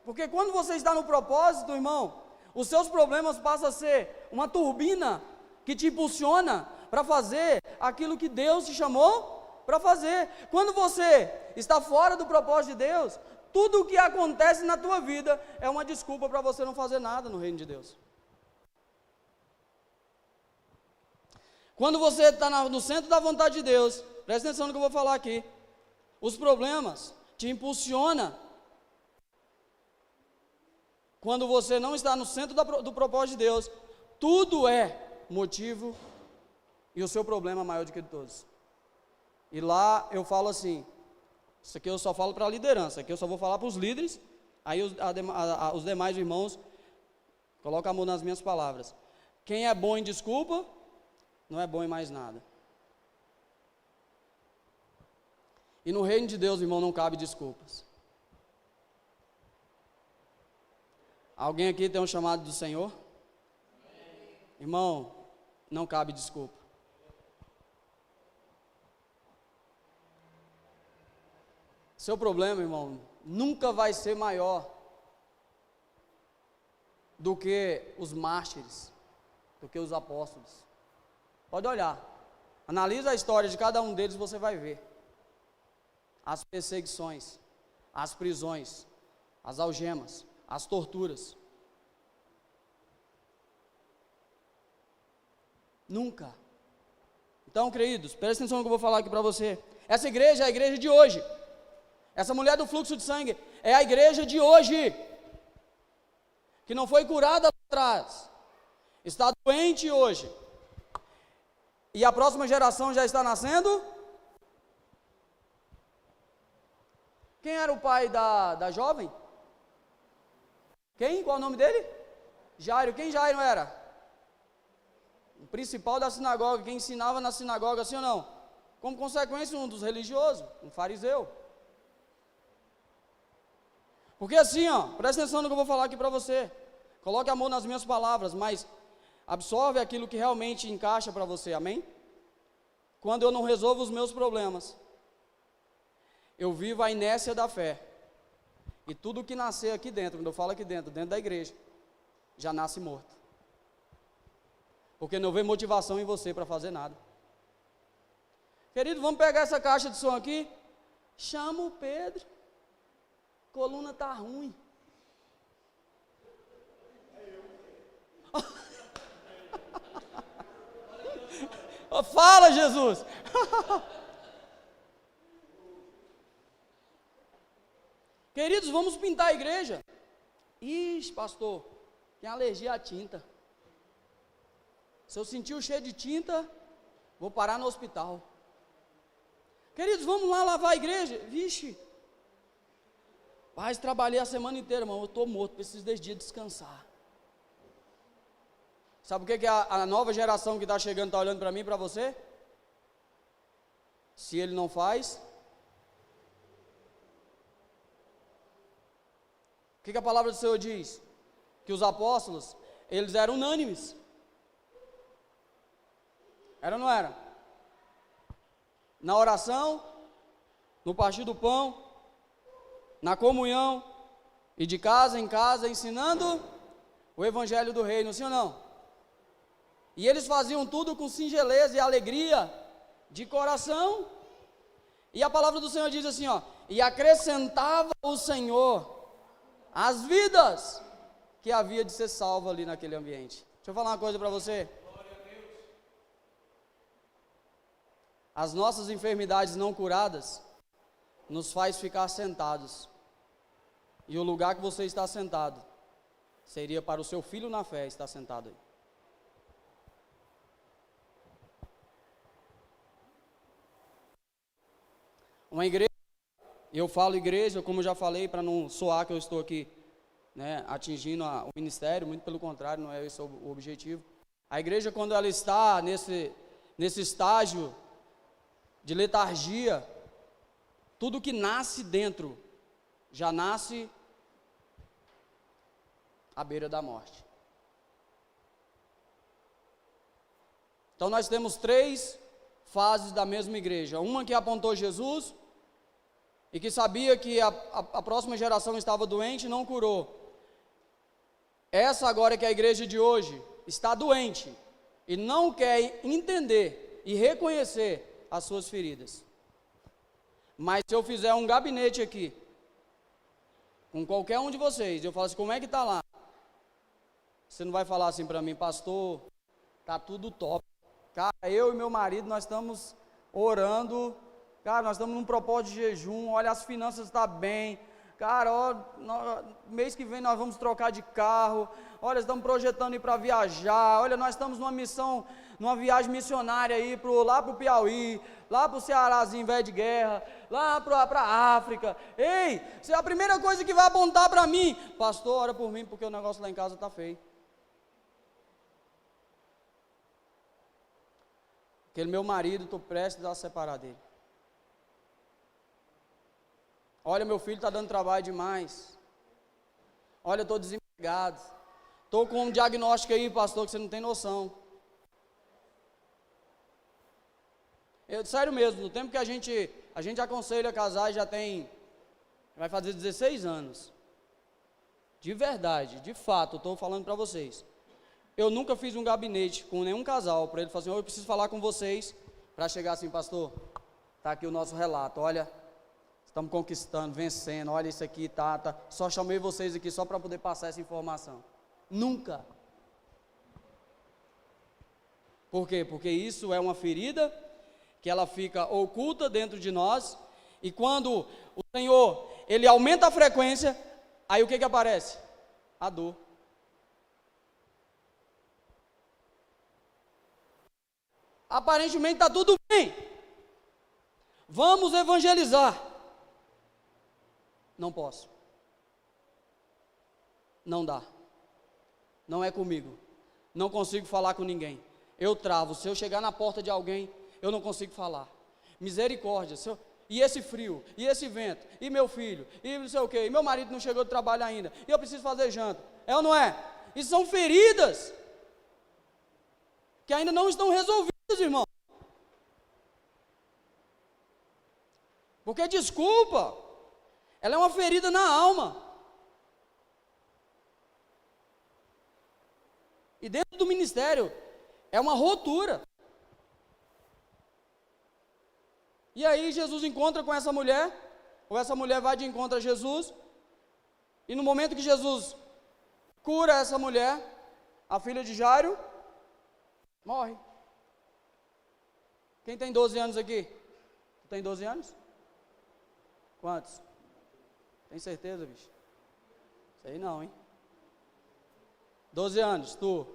Porque quando você está no propósito, irmão, os seus problemas passam a ser uma turbina, que te impulsiona para fazer aquilo que Deus te chamou para fazer. Quando você está fora do propósito de Deus, tudo o que acontece na tua vida é uma desculpa para você não fazer nada no reino de Deus. Quando você está no centro da vontade de Deus, presta atenção no que eu vou falar aqui, os problemas te impulsionam. Quando você não está no centro do propósito de Deus, tudo é motivo e o seu problema é maior do que de todos. E lá eu falo assim, isso aqui eu só falo para a liderança, aqui eu só vou falar para os líderes, aí os demais irmãos colocam a mão nas minhas palavras. Quem é bom em desculpa, não é bom em mais nada. E no reino de Deus, irmão, não cabe desculpas. Alguém aqui tem um chamado do Senhor? Irmão, não cabe desculpa. Seu problema, irmão, nunca vai ser maior do que os mártires, do que os apóstolos. Pode olhar, analisa a história de cada um deles, você vai ver. As perseguições, as prisões, as algemas, as torturas. Nunca. Então, queridos, presta atenção no que eu vou falar aqui para você. Essa igreja é a igreja de hoje. Essa mulher do fluxo de sangue é a igreja de hoje, que não foi curada lá atrás, está doente hoje, e a próxima geração já está nascendo. Quem era o pai da jovem? Quem? Qual é o nome dele? Jairo. Quem Jairo era? O principal da sinagoga, quem ensinava na sinagoga, assim ou não? Como consequência, um dos religiosos, um fariseu. Porque assim, ó, presta atenção no que eu vou falar aqui para você. Coloque a mão nas minhas palavras, mas absorve aquilo que realmente encaixa para você, amém? quando eu não resolvo os meus problemas, eu vivo a inércia da fé. E tudo que nascer aqui dentro, quando eu falo aqui dentro da igreja, já nasce morto. Porque não vê motivação em você para fazer nada. Querido, vamos pegar essa caixa de som aqui. Chama o Pedro. Coluna tá ruim. Fala, Jesus. Queridos, vamos pintar a igreja. Ixi, pastor, tem alergia à tinta. Se eu sentir o cheiro de tinta, vou parar no hospital. Queridos, vamos lá lavar a igreja. Vixe, mas trabalhei a semana inteira, irmão, eu estou morto, preciso desse dia descansar. Sabe o que a nova geração que está chegando está olhando para mim e para você? Se ele não faz, o que a palavra do Senhor diz? Que os apóstolos, eles eram unânimes. Era ou não era? Na oração, no partir do pão, na comunhão, e de casa em casa, ensinando o evangelho do reino, sim ou não? E eles faziam tudo com singeleza e alegria, de coração. E a palavra do Senhor diz assim, ó, e acrescentava o Senhor as vidas que havia de ser salvo ali naquele ambiente. Deixa eu falar uma coisa para você. As nossas enfermidades não curadas nos faz ficar sentados. E o lugar que você está sentado seria para o seu filho na fé estar sentado aí. Uma igreja, eu falo igreja, como eu já falei, para não soar que eu estou aqui, né, atingindo o ministério, muito pelo contrário, não é esse o objetivo. A igreja, quando ela está nesse estágio de letargia, tudo que nasce dentro, já nasce à beira da morte. Então nós temos 3 fases da mesma igreja, uma que apontou Jesus, e que sabia que a próxima geração estava doente e não curou. Essa agora que é a igreja de hoje, está doente, e não quer entender e reconhecer as suas feridas. Mas se eu fizer um gabinete aqui, com qualquer um de vocês, eu falo assim, como é que está lá? Você não vai falar assim para mim, pastor, está tudo top. Cara, eu e meu marido, nós estamos orando, cara, nós estamos num propósito de jejum, olha, as finanças estão bem, cara, ó, mês que vem nós vamos trocar de carro, olha, estamos projetando ir para viajar, olha, nós estamos numa missão, numa viagem missionária aí, lá para o Piauí, lá para o Cearazinho velho de guerra, lá para a África. Ei, isso é a primeira coisa que vai apontar para mim, pastor, ora por mim, porque o negócio lá em casa está feio. Aquele meu marido, estou prestes a separar dele. Olha, meu filho está dando trabalho demais. Olha, estou desempregado. Estou com um diagnóstico aí, pastor, que você não tem noção. Sério mesmo, no tempo que a gente aconselha casar, vai fazer 16 anos. De verdade, de fato, estou falando para vocês. Eu nunca fiz um gabinete com nenhum casal, para ele falar assim, eu preciso falar com vocês, para chegar assim, pastor, está aqui o nosso relato, olha, estamos conquistando, vencendo, olha isso aqui, tá, só chamei vocês aqui só para poder passar essa informação. Nunca. Por quê? Porque isso é uma ferida, que ela fica oculta dentro de nós, e quando o Senhor, Ele aumenta a frequência, aí o que aparece? A dor. Aparentemente está tudo bem. Vamos evangelizar. Não posso. Não dá. Não é comigo. Não consigo falar com ninguém. Eu travo. Se eu chegar na porta de alguém, eu não consigo falar. Misericórdia. E esse frio, e esse vento, e meu filho, e não sei o quê, e meu marido não chegou do trabalho ainda, e eu preciso fazer janta. É ou não é? Isso são feridas que ainda não estão resolvidas, irmão. Porque desculpa, ela é uma ferida na alma. E dentro do ministério, é uma rotura. E aí Jesus encontra com essa mulher, ou essa mulher vai de encontro a Jesus, e no momento que Jesus cura essa mulher, a filha de Jairo morre. Quem tem 12 anos aqui? Tu tem 12 anos? Quantos? Tem certeza, bicho? Sei não, hein? 12 anos, tu?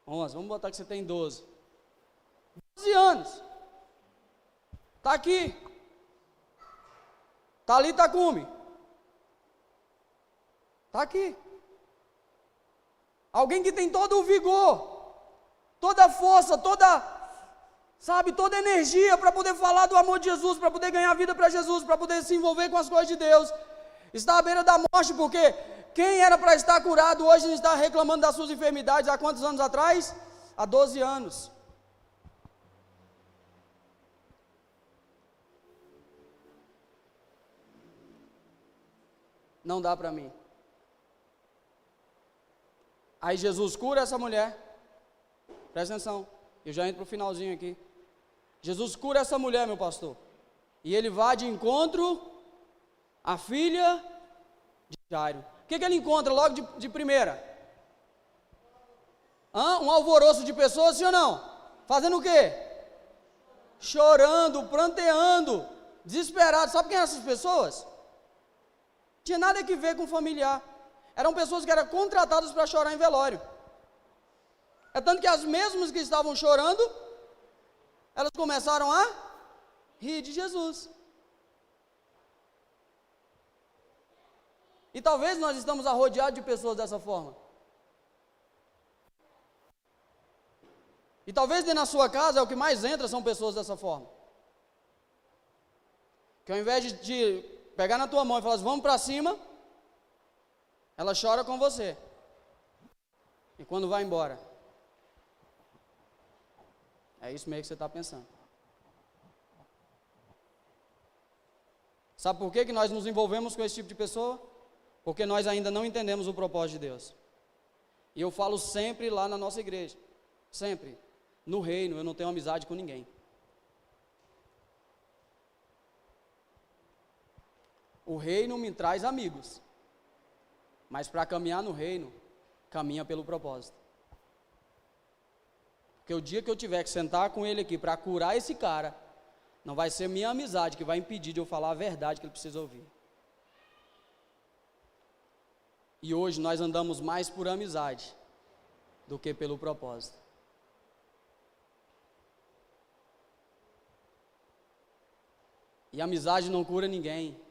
11, vamos botar que você tem 12. 12 anos. Está aqui. Talita Cumi. Está aqui. Alguém que tem todo o vigor, toda a força, toda a energia para poder falar do amor de Jesus, para poder ganhar vida para Jesus, para poder se envolver com as coisas de Deus. Está à beira da morte, porque quem era para estar curado hoje está reclamando das suas enfermidades há quantos anos atrás? Há 12 anos. Não dá para mim. Aí Jesus cura essa mulher. Presta atenção, eu já entro para o finalzinho aqui. Jesus cura essa mulher, meu pastor. E ele vai de encontro à filha de Jairo. O que ele encontra logo de primeira? Um alvoroço de pessoas, sim ou não? Fazendo o quê? Chorando, pranteando, desesperado. Sabe quem eram essas pessoas? Tinha nada a ver com familiar. Eram pessoas que eram contratadas para chorar em velório. É tanto que as mesmas que estavam chorando, elas começaram a rir de Jesus. E talvez nós estamos rodeados de pessoas dessa forma. E talvez dentro da sua casa, o que mais entra são pessoas dessa forma. Que ao invés de pegar na tua mão e falar assim, vamos para cima, ela chora com você. E quando vai embora, é isso mesmo que você está pensando. Sabe por que nós nos envolvemos com esse tipo de pessoa? Porque nós ainda não entendemos o propósito de Deus. E eu falo sempre lá na nossa igreja, sempre, no reino eu não tenho amizade com ninguém. O reino me traz amigos, mas para caminhar no reino, caminha pelo propósito. Porque o dia que eu tiver que sentar com ele aqui para curar esse cara, não vai ser minha amizade que vai impedir de eu falar a verdade que ele precisa ouvir. E hoje nós andamos mais por amizade do que pelo propósito. E amizade não cura ninguém.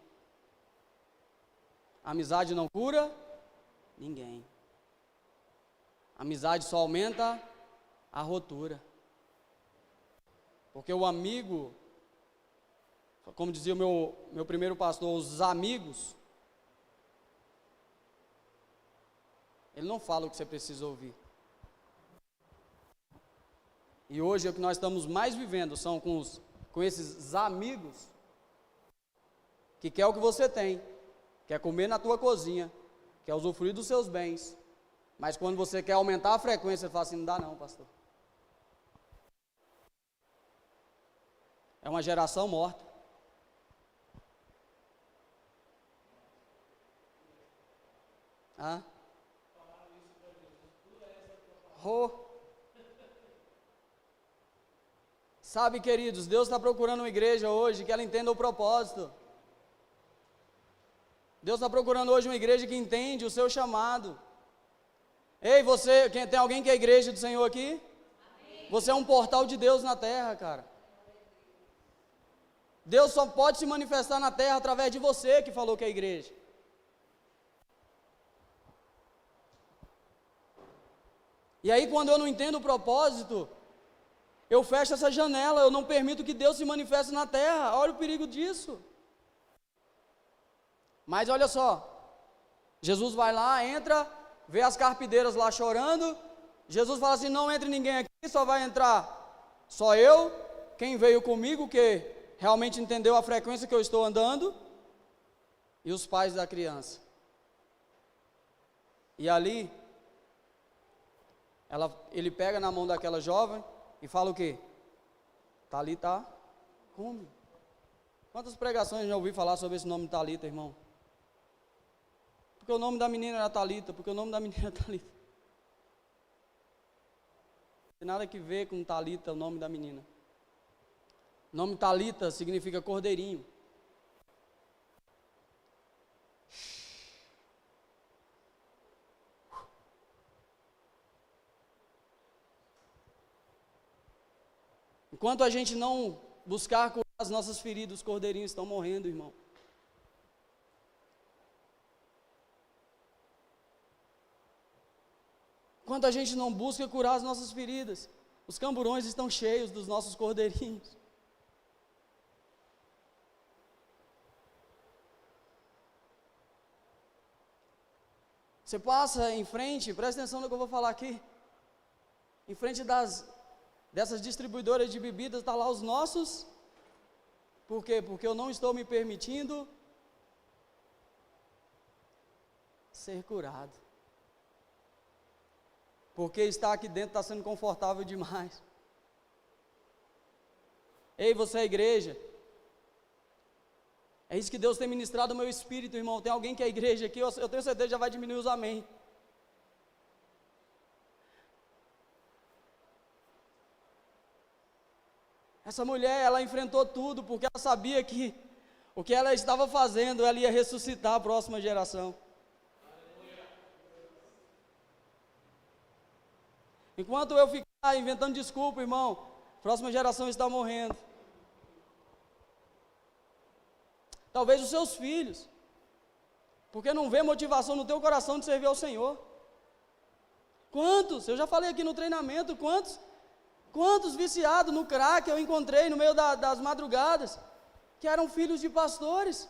Amizade não cura ninguém. Amizade só aumenta a rotura. Porque o amigo, como dizia o meu primeiro pastor, os amigos, ele não fala o que você precisa ouvir. E hoje o que nós estamos mais vivendo são com esses amigos que quer o que você tem, quer comer na tua cozinha, quer usufruir dos seus bens, mas quando você quer aumentar a frequência, você fala assim, não dá não, pastor. É uma geração morta. Sabe, queridos, Deus está procurando uma igreja hoje que ela entenda o propósito. Deus está procurando hoje uma igreja que entende o seu chamado. Ei, você, tem alguém que é a igreja do Senhor aqui? Amém. Você é um portal de Deus na terra, cara. Deus só pode se manifestar na terra através de você que falou que é a igreja. E aí quando eu não entendo o propósito, eu fecho essa janela, eu não permito que Deus se manifeste na terra. Olha o perigo disso. Mas olha só, Jesus vai lá, entra, vê as carpideiras lá chorando, Jesus fala assim, não entre ninguém aqui, só vai entrar só eu, quem veio comigo, que realmente entendeu a frequência que eu estou andando, e os pais da criança. E ali, ele pega na mão daquela jovem e fala o quê? Talita cumi. Quantas pregações eu já ouvi falar sobre esse nome Talita, irmão? Porque o nome da menina era Talita, porque o nome da menina era Talita. Não tem nada que ver com Talita, o nome da menina. O nome Talita significa cordeirinho. Enquanto a gente não buscar curar as nossas feridas, os cordeirinhos estão morrendo, irmão. Enquanto a gente não busca curar as nossas feridas, os camburões estão cheios dos nossos cordeirinhos. Você passa em frente, presta atenção no que eu vou falar aqui. Em frente dessas distribuidoras de bebidas, está lá os nossos. Por quê? Porque eu não estou me permitindo ser curado. Porque estar aqui dentro está sendo confortável demais. Ei, você é igreja. É isso que Deus tem ministrado no meu espírito, irmão. Tem alguém que é igreja aqui, eu tenho certeza que já vai diminuir os amém. Essa mulher, ela enfrentou tudo, porque ela sabia que o que ela estava fazendo, ela ia ressuscitar a próxima geração. Enquanto eu ficar inventando desculpa, irmão, a próxima geração está morrendo. Talvez os seus filhos, porque não vê motivação no teu coração de servir ao Senhor. Quantos, eu já falei aqui no treinamento, quantos viciados no crack eu encontrei no meio das madrugadas, que eram filhos de pastores.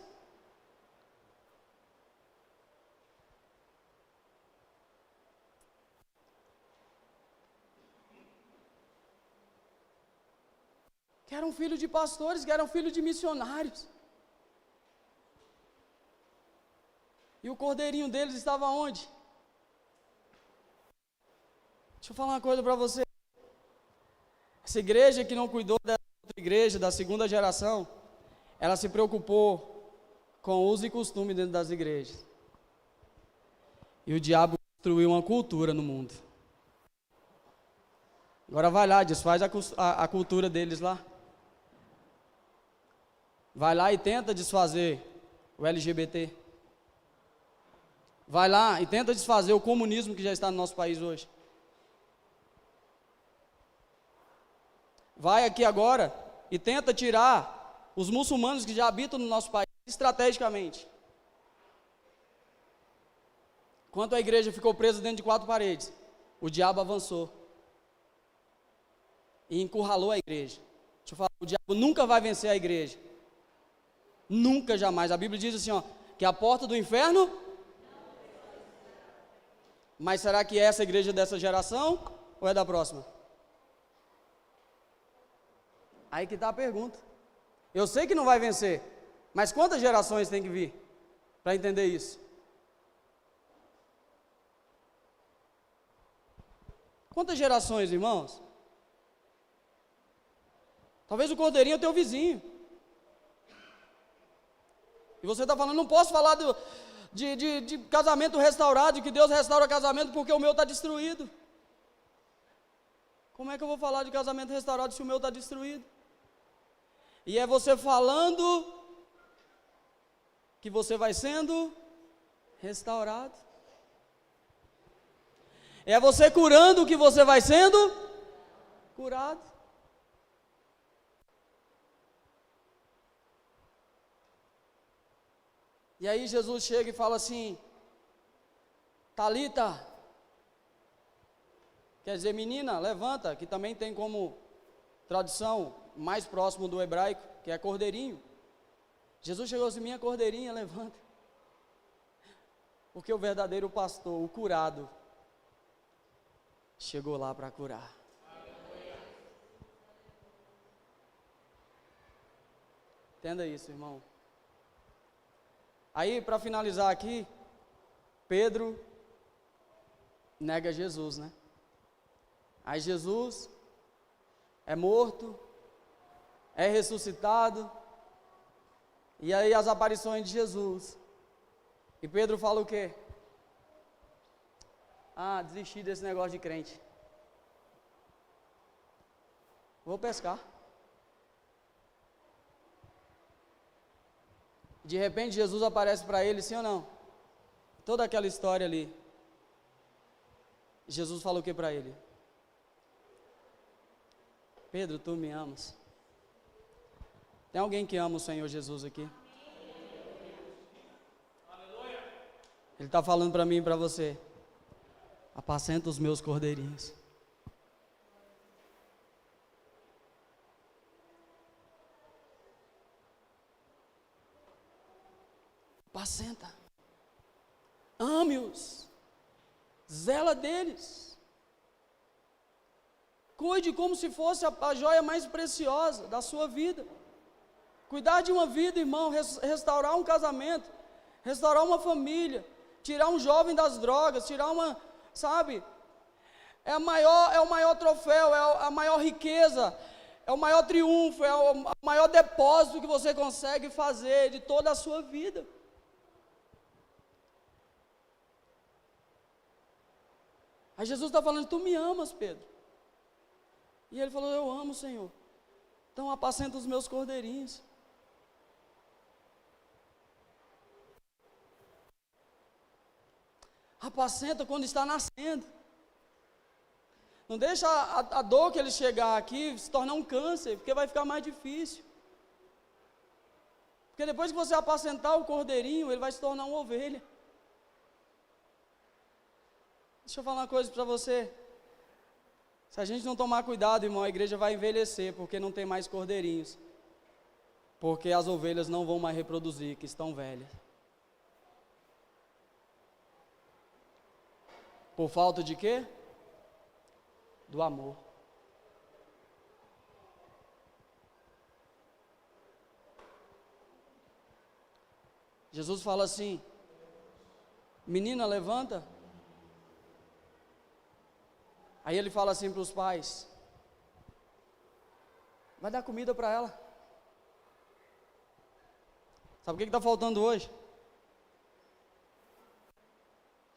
Que eram filhos de pastores, que eram filhos de missionários. E o cordeirinho deles estava onde? Deixa eu falar uma coisa para você. Essa igreja que não cuidou da outra igreja, da segunda geração, ela se preocupou com uso e costume dentro das igrejas. E o diabo construiu uma cultura no mundo. Agora vai lá, desfaz a cultura deles lá. Vai lá e tenta desfazer o LGBT. Vai lá e tenta desfazer o comunismo que já está no nosso país hoje. Vai aqui agora e tenta tirar os muçulmanos que já habitam no nosso país estrategicamente. Enquanto a igreja ficou presa dentro de 4 paredes, o diabo avançou e encurralou a igreja. Deixa eu falar, o diabo nunca vai vencer a igreja. Nunca, jamais. A Bíblia diz assim, ó, que a porta do inferno... Mas será que é essa igreja dessa geração ou é da próxima? Aí que está a pergunta. Eu sei que não vai vencer, mas quantas gerações tem que vir para entender isso? Quantas gerações, irmãos? Talvez o cordeirinho é o teu vizinho. E você está falando, não posso falar de casamento restaurado, de que Deus restaura casamento porque o meu está destruído. Como é que eu vou falar de casamento restaurado se o meu está destruído? E é você falando que você vai sendo restaurado. É você curando que você vai sendo curado. E aí Jesus chega e fala assim, Talita, quer dizer menina, levanta, que também tem como tradução mais próximo do hebraico, que é cordeirinho. Jesus chegou assim, minha cordeirinha, levanta. Porque o verdadeiro pastor, o curado, chegou lá para curar. Entenda isso, irmão. Aí, para finalizar aqui, Pedro nega Jesus, né? Aí Jesus é morto, é ressuscitado, e aí as aparições de Jesus. E Pedro fala o quê? Ah, desisti desse negócio de crente. Vou pescar. De repente Jesus aparece para ele, sim ou não? Toda aquela história ali. Jesus falou o que para ele? Pedro, tu me amas? Tem alguém que ama o Senhor Jesus aqui? Ele está falando para mim e para você. Apacenta os meus cordeirinhos. Apacenta. Ame-os. Zela deles. Cuide como se fosse a joia mais preciosa da sua vida. Cuidar de uma vida, irmão, restaurar um casamento, restaurar uma família, tirar um jovem das drogas, tirar uma, sabe? É o maior troféu, é a maior riqueza, é o maior triunfo, é o maior depósito que você consegue fazer de toda a sua vida. Aí Jesus está falando, tu me amas, Pedro. E ele falou, eu amo, Senhor. Então apacenta os meus cordeirinhos. Apacenta quando está nascendo. Não deixa a dor que ele chegar aqui se tornar um câncer, porque vai ficar mais difícil. Porque depois que você apacentar o cordeirinho, ele vai se tornar uma ovelha. Deixa eu falar uma coisa para você. Se a gente não tomar cuidado, irmão, a igreja vai envelhecer, porque não tem mais cordeirinhos. Porque as ovelhas não vão mais reproduzir, que estão velhas. Por falta de quê? Do amor. Jesus fala assim, menina, levanta. Aí ele fala assim para os pais, vai dar comida para ela. Sabe o que está faltando hoje?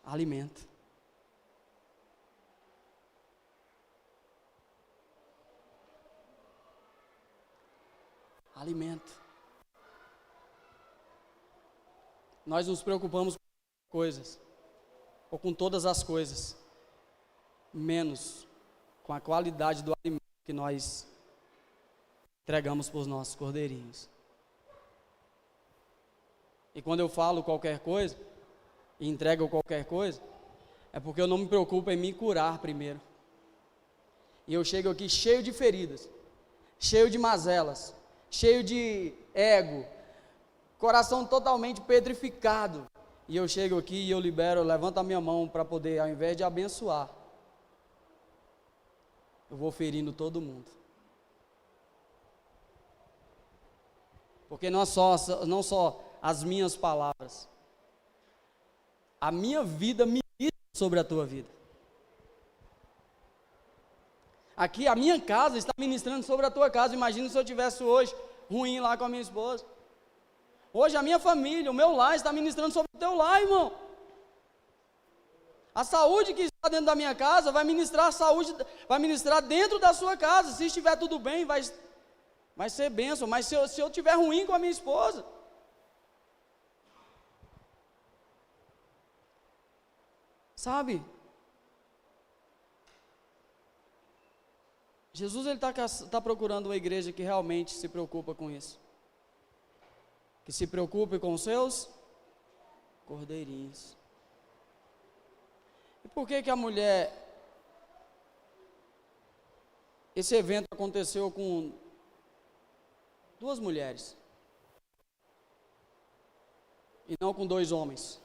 Alimento. Alimento. Nós nos preocupamos com coisas, ou com todas as coisas, menos com a qualidade do alimento que nós entregamos para os nossos cordeirinhos. E quando eu falo qualquer coisa, e entrego qualquer coisa, é porque eu não me preocupo em me curar primeiro. E eu chego aqui cheio de feridas, cheio de mazelas, cheio de ego, coração totalmente petrificado. E eu chego aqui e eu libero, eu levanto a minha mão para poder, ao invés de abençoar, eu vou ferindo todo mundo. Porque não só as minhas palavras, a minha vida ministra sobre a tua vida. Aqui a minha casa está ministrando sobre a tua casa. Imagina se eu tivesse hoje ruim lá com a minha esposa. Hoje a minha família, o meu lar está ministrando sobre o teu lar, irmão. A saúde que está dentro da minha casa vai ministrar a saúde, vai ministrar dentro da sua casa. Se estiver tudo bem, vai ser bênção. Mas se eu estiver ruim com a minha esposa, sabe? Jesus está procurando uma igreja que realmente se preocupa com isso. Que se preocupe com os seus cordeirinhos. E por que a mulher... Esse evento aconteceu com 2 mulheres. E não com 2 homens.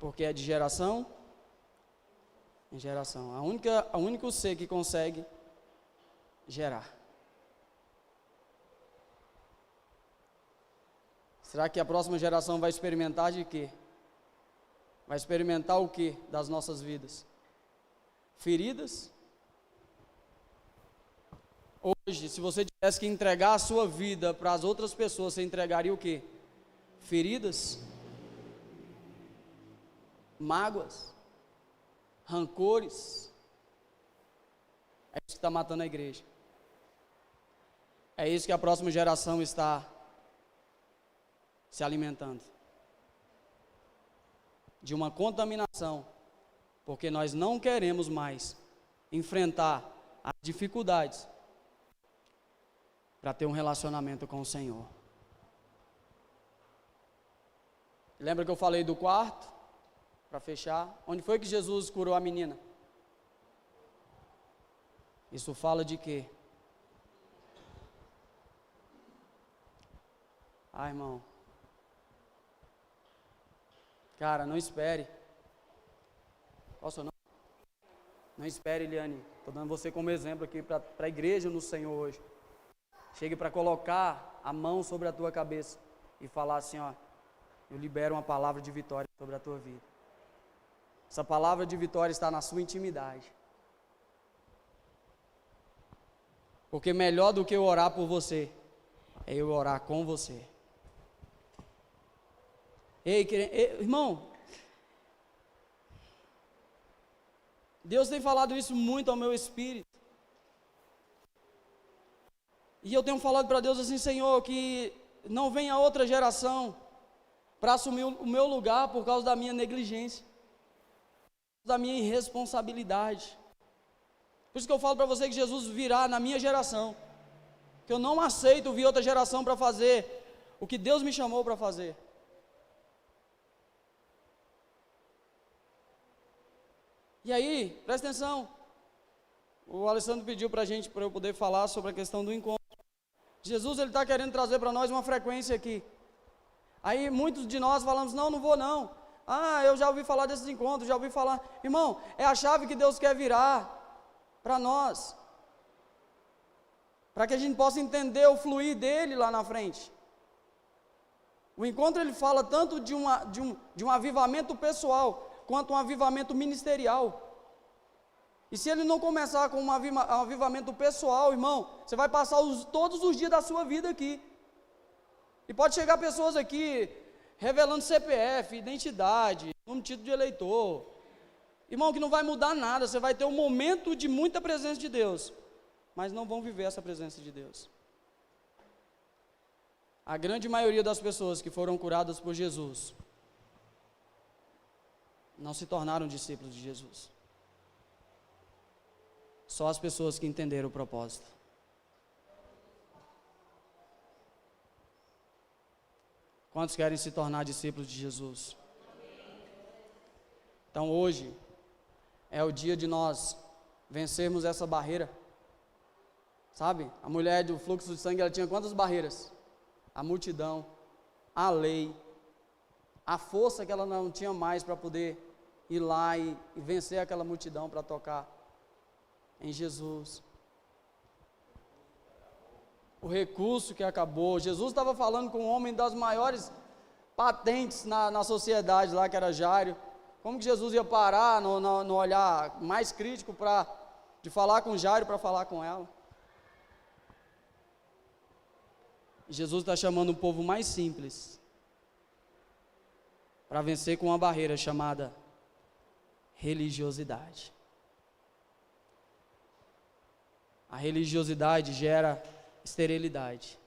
Porque é de geração em geração. A única ser que consegue gerar. Será que a próxima geração vai experimentar de quê? Vai experimentar o quê das nossas vidas? Feridas? Hoje, se você tivesse que entregar a sua vida para as outras pessoas, você entregaria o quê? Feridas? Mágoas? Rancores? É isso que está matando a igreja. É isso que a próxima geração está se alimentando. De uma contaminação, porque nós não queremos mais enfrentar as dificuldades para ter um relacionamento com o Senhor. Lembra que eu falei do quarto? Para fechar, onde foi que Jesus curou a menina? Isso fala de quê? Ah, irmão. Cara, não espere. Qual o seu nome? Não espere, Eliane. Estou dando você como exemplo aqui para a igreja no Senhor hoje. Chegue para colocar a mão sobre a tua cabeça e falar assim, ó, eu libero uma palavra de vitória sobre a tua vida. Essa palavra de vitória está na sua intimidade. Porque melhor do que eu orar por você, é eu orar com você. Ei, irmão, Deus tem falado isso muito ao meu espírito. E eu tenho falado para Deus assim, Senhor, que não venha outra geração para assumir o meu lugar por causa da minha negligência, da minha irresponsabilidade. Por isso que eu falo para você que Jesus virá na minha geração, que eu não aceito vir outra geração para fazer o que Deus me chamou para fazer. E aí, presta atenção, o Alessandro pediu para eu poder falar sobre a questão do encontro. Jesus, ele está querendo trazer para nós uma frequência aqui. Aí muitos de nós falamos, não vou não. Ah, eu já ouvi falar desses encontros, já ouvi falar. Irmão, é a chave que Deus quer virar para nós, para que a gente possa entender o fluir dele lá na frente. O encontro, ele fala tanto de um avivamento pessoal, quanto um avivamento ministerial. E se ele não começar com um avivamento pessoal, irmão, você vai passar todos os dias da sua vida aqui. E pode chegar pessoas aqui revelando CPF, identidade, número de título de eleitor. Irmão, que não vai mudar nada, você vai ter um momento de muita presença de Deus, mas não vão viver essa presença de Deus. A grande maioria das pessoas que foram curadas por Jesus não se tornaram discípulos de Jesus. Só as pessoas que entenderam o propósito. Quantos querem se tornar discípulos de Jesus? Então hoje é o dia de nós vencermos essa barreira. Sabe? A mulher do fluxo de sangue, ela tinha quantas barreiras? A multidão, a lei, a força que ela não tinha mais para poder ir lá e vencer aquela multidão para tocar em Jesus. O recurso que acabou. Jesus estava falando com um homem das maiores patentes na sociedade lá, que era Jairo. Como que Jesus ia parar no olhar mais crítico de falar com Jairo para falar com ela? Jesus está chamando um povo mais simples para vencer com uma barreira chamada religiosidade. A religiosidade gera esterilidade.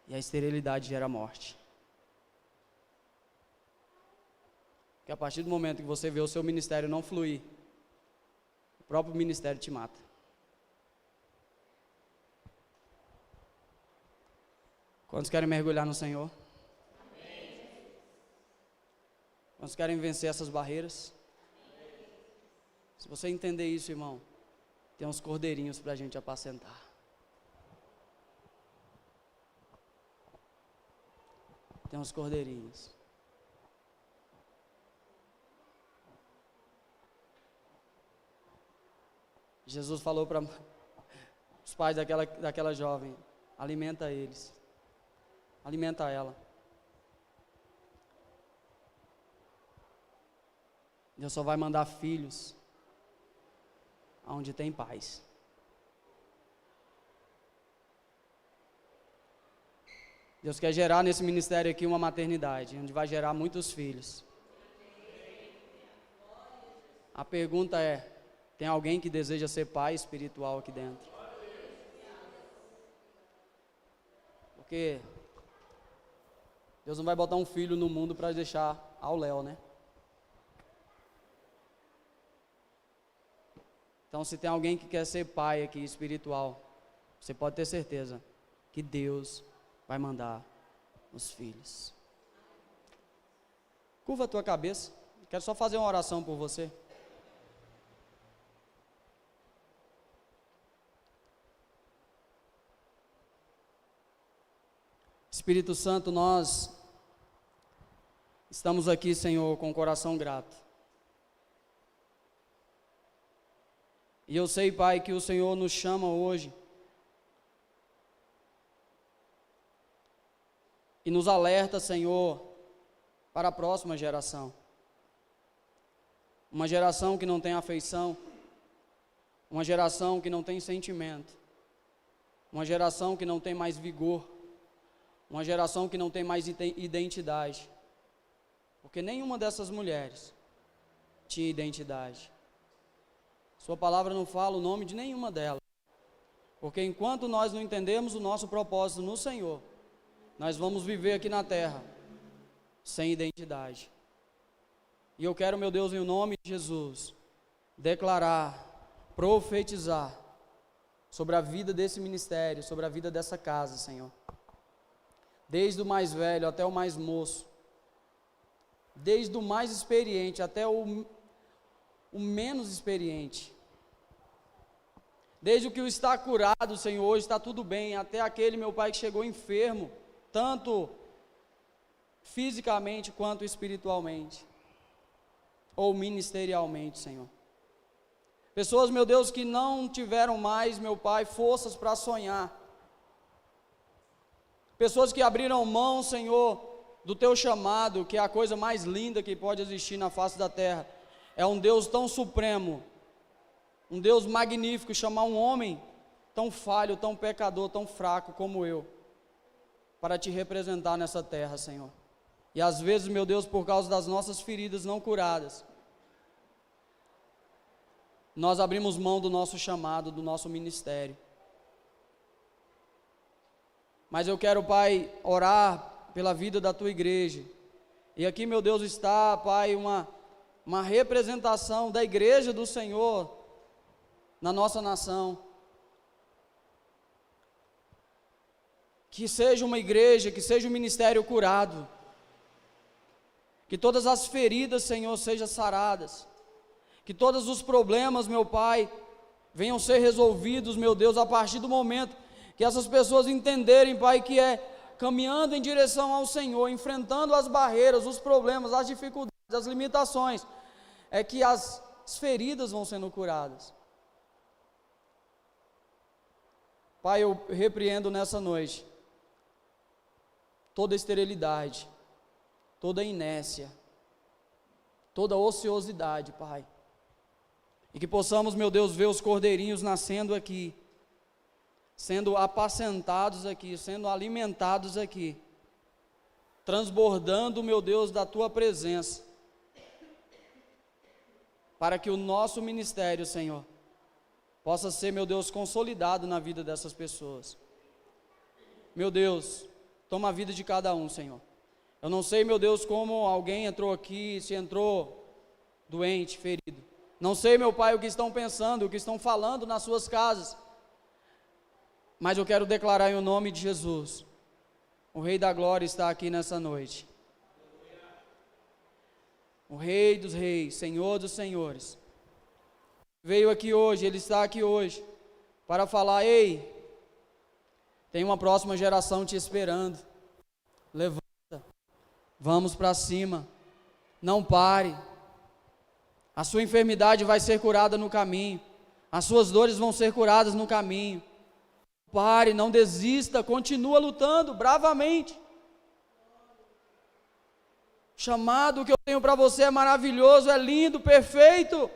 E a esterilidade gera morte. Porque a partir do momento que você vê o seu ministério não fluir, o próprio ministério te mata. Quantos querem mergulhar no Senhor? Amém. Quantos querem vencer essas barreiras? Amém. Se você entender isso, irmão, tem uns cordeirinhos para a gente apacentar. Tem uns cordeirinhos. Jesus falou para os pais daquela jovem: alimenta eles. alimenta ela. Deus só vai mandar filhos aonde tem paz. Deus quer gerar nesse ministério aqui uma maternidade, onde vai gerar muitos filhos. A pergunta é, tem alguém que deseja ser pai espiritual aqui dentro? Porque Deus não vai botar um filho no mundo para deixar ao léu, né? Então, se tem alguém que quer ser pai aqui espiritual, você pode ter certeza que Deus vai mandar os filhos. Curva a tua cabeça. Quero só fazer uma oração por você. Espírito Santo, nós estamos aqui, Senhor, com o coração grato. E eu sei, Pai, que o Senhor nos chama hoje e nos alerta, Senhor, para a próxima geração. Uma geração que não tem afeição, uma geração que não tem sentimento, uma geração que não tem mais vigor, uma geração que não tem mais identidade. Porque nenhuma dessas mulheres tinha identidade. Sua palavra não fala o nome de nenhuma delas. Porque enquanto nós não entendemos o nosso propósito no Senhor, nós vamos viver aqui na terra sem identidade. E eu quero, meu Deus, em nome de Jesus, declarar, profetizar sobre a vida desse ministério, sobre a vida dessa casa, Senhor. Desde o mais velho até o mais moço, desde o mais experiente até o menos experiente, desde o que está curado, Senhor, hoje está tudo bem, até aquele, meu Pai, que chegou enfermo, tanto fisicamente quanto espiritualmente, ou ministerialmente, Senhor. Pessoas, meu Deus, que não tiveram mais, meu Pai, forças para sonhar. Pessoas que abriram mão, Senhor, do Teu chamado, que é a coisa mais linda que pode existir na face da terra. É um Deus tão supremo, um Deus magnífico, chamar um homem tão falho, tão pecador, tão fraco como eu, para Te representar nessa terra, Senhor. E às vezes, meu Deus, por causa das nossas feridas não curadas, nós abrimos mão do nosso chamado, do nosso ministério. Mas eu quero, Pai, orar pela vida da Tua igreja. E aqui, meu Deus, está, Pai, uma representação da igreja do Senhor na nossa nação. Que seja uma igreja, que seja um ministério curado. Que todas as feridas, Senhor, sejam saradas. Que todos os problemas, meu Pai, venham ser resolvidos, meu Deus, a partir do momento que essas pessoas entenderem, Pai, que é caminhando em direção ao Senhor, enfrentando as barreiras, os problemas, as dificuldades, as limitações, é que as feridas vão sendo curadas. Pai, eu repreendo nessa noite toda esterilidade, toda inércia, toda ociosidade, Pai. E que possamos, meu Deus, ver os cordeirinhos nascendo aqui, sendo apacentados aqui, sendo alimentados aqui, transbordando, meu Deus, da Tua presença, para que o nosso ministério, Senhor, possa ser, meu Deus, consolidado na vida dessas pessoas. Meu Deus, toma a vida de cada um, Senhor. Eu não sei, meu Deus, como alguém entrou aqui, se entrou doente, ferido. Não sei, meu Pai, o que estão pensando, o que estão falando nas suas casas. Mas eu quero declarar em nome de Jesus, o Rei da Glória está aqui nessa noite. O Rei dos Reis, Senhor dos Senhores, veio aqui hoje, Ele está aqui hoje, para falar: ei, tem uma próxima geração te esperando, levanta, vamos para cima, não pare, a sua enfermidade vai ser curada no caminho, as suas dores vão ser curadas no caminho. Pare, não desista, continua lutando bravamente. O chamado que eu tenho para você é maravilhoso, é lindo, perfeito.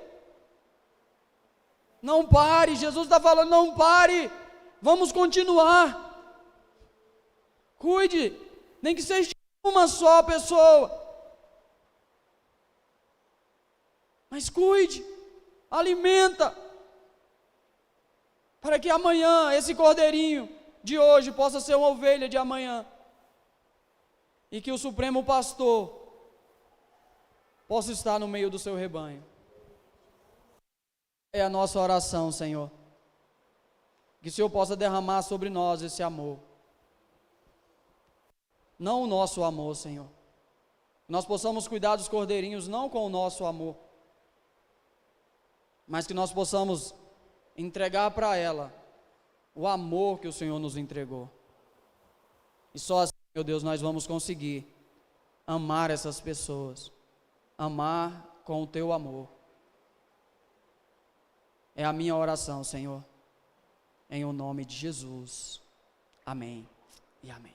Não pare, Jesus está falando, não pare, vamos continuar. Cuide, nem que seja uma só pessoa, mas cuide, alimenta, para que amanhã esse cordeirinho de hoje possa ser uma ovelha de amanhã, e que o Supremo Pastor possa estar no meio do seu rebanho. É a nossa oração, Senhor, que o Senhor possa derramar sobre nós esse amor, não o nosso amor, Senhor, que nós possamos cuidar dos cordeirinhos não com o nosso amor, mas que nós possamos entregar para ela o amor que o Senhor nos entregou, e só assim, meu Deus, nós vamos conseguir amar essas pessoas, amar com o Teu amor. É a minha oração, Senhor, em o nome de Jesus. Amém e amém.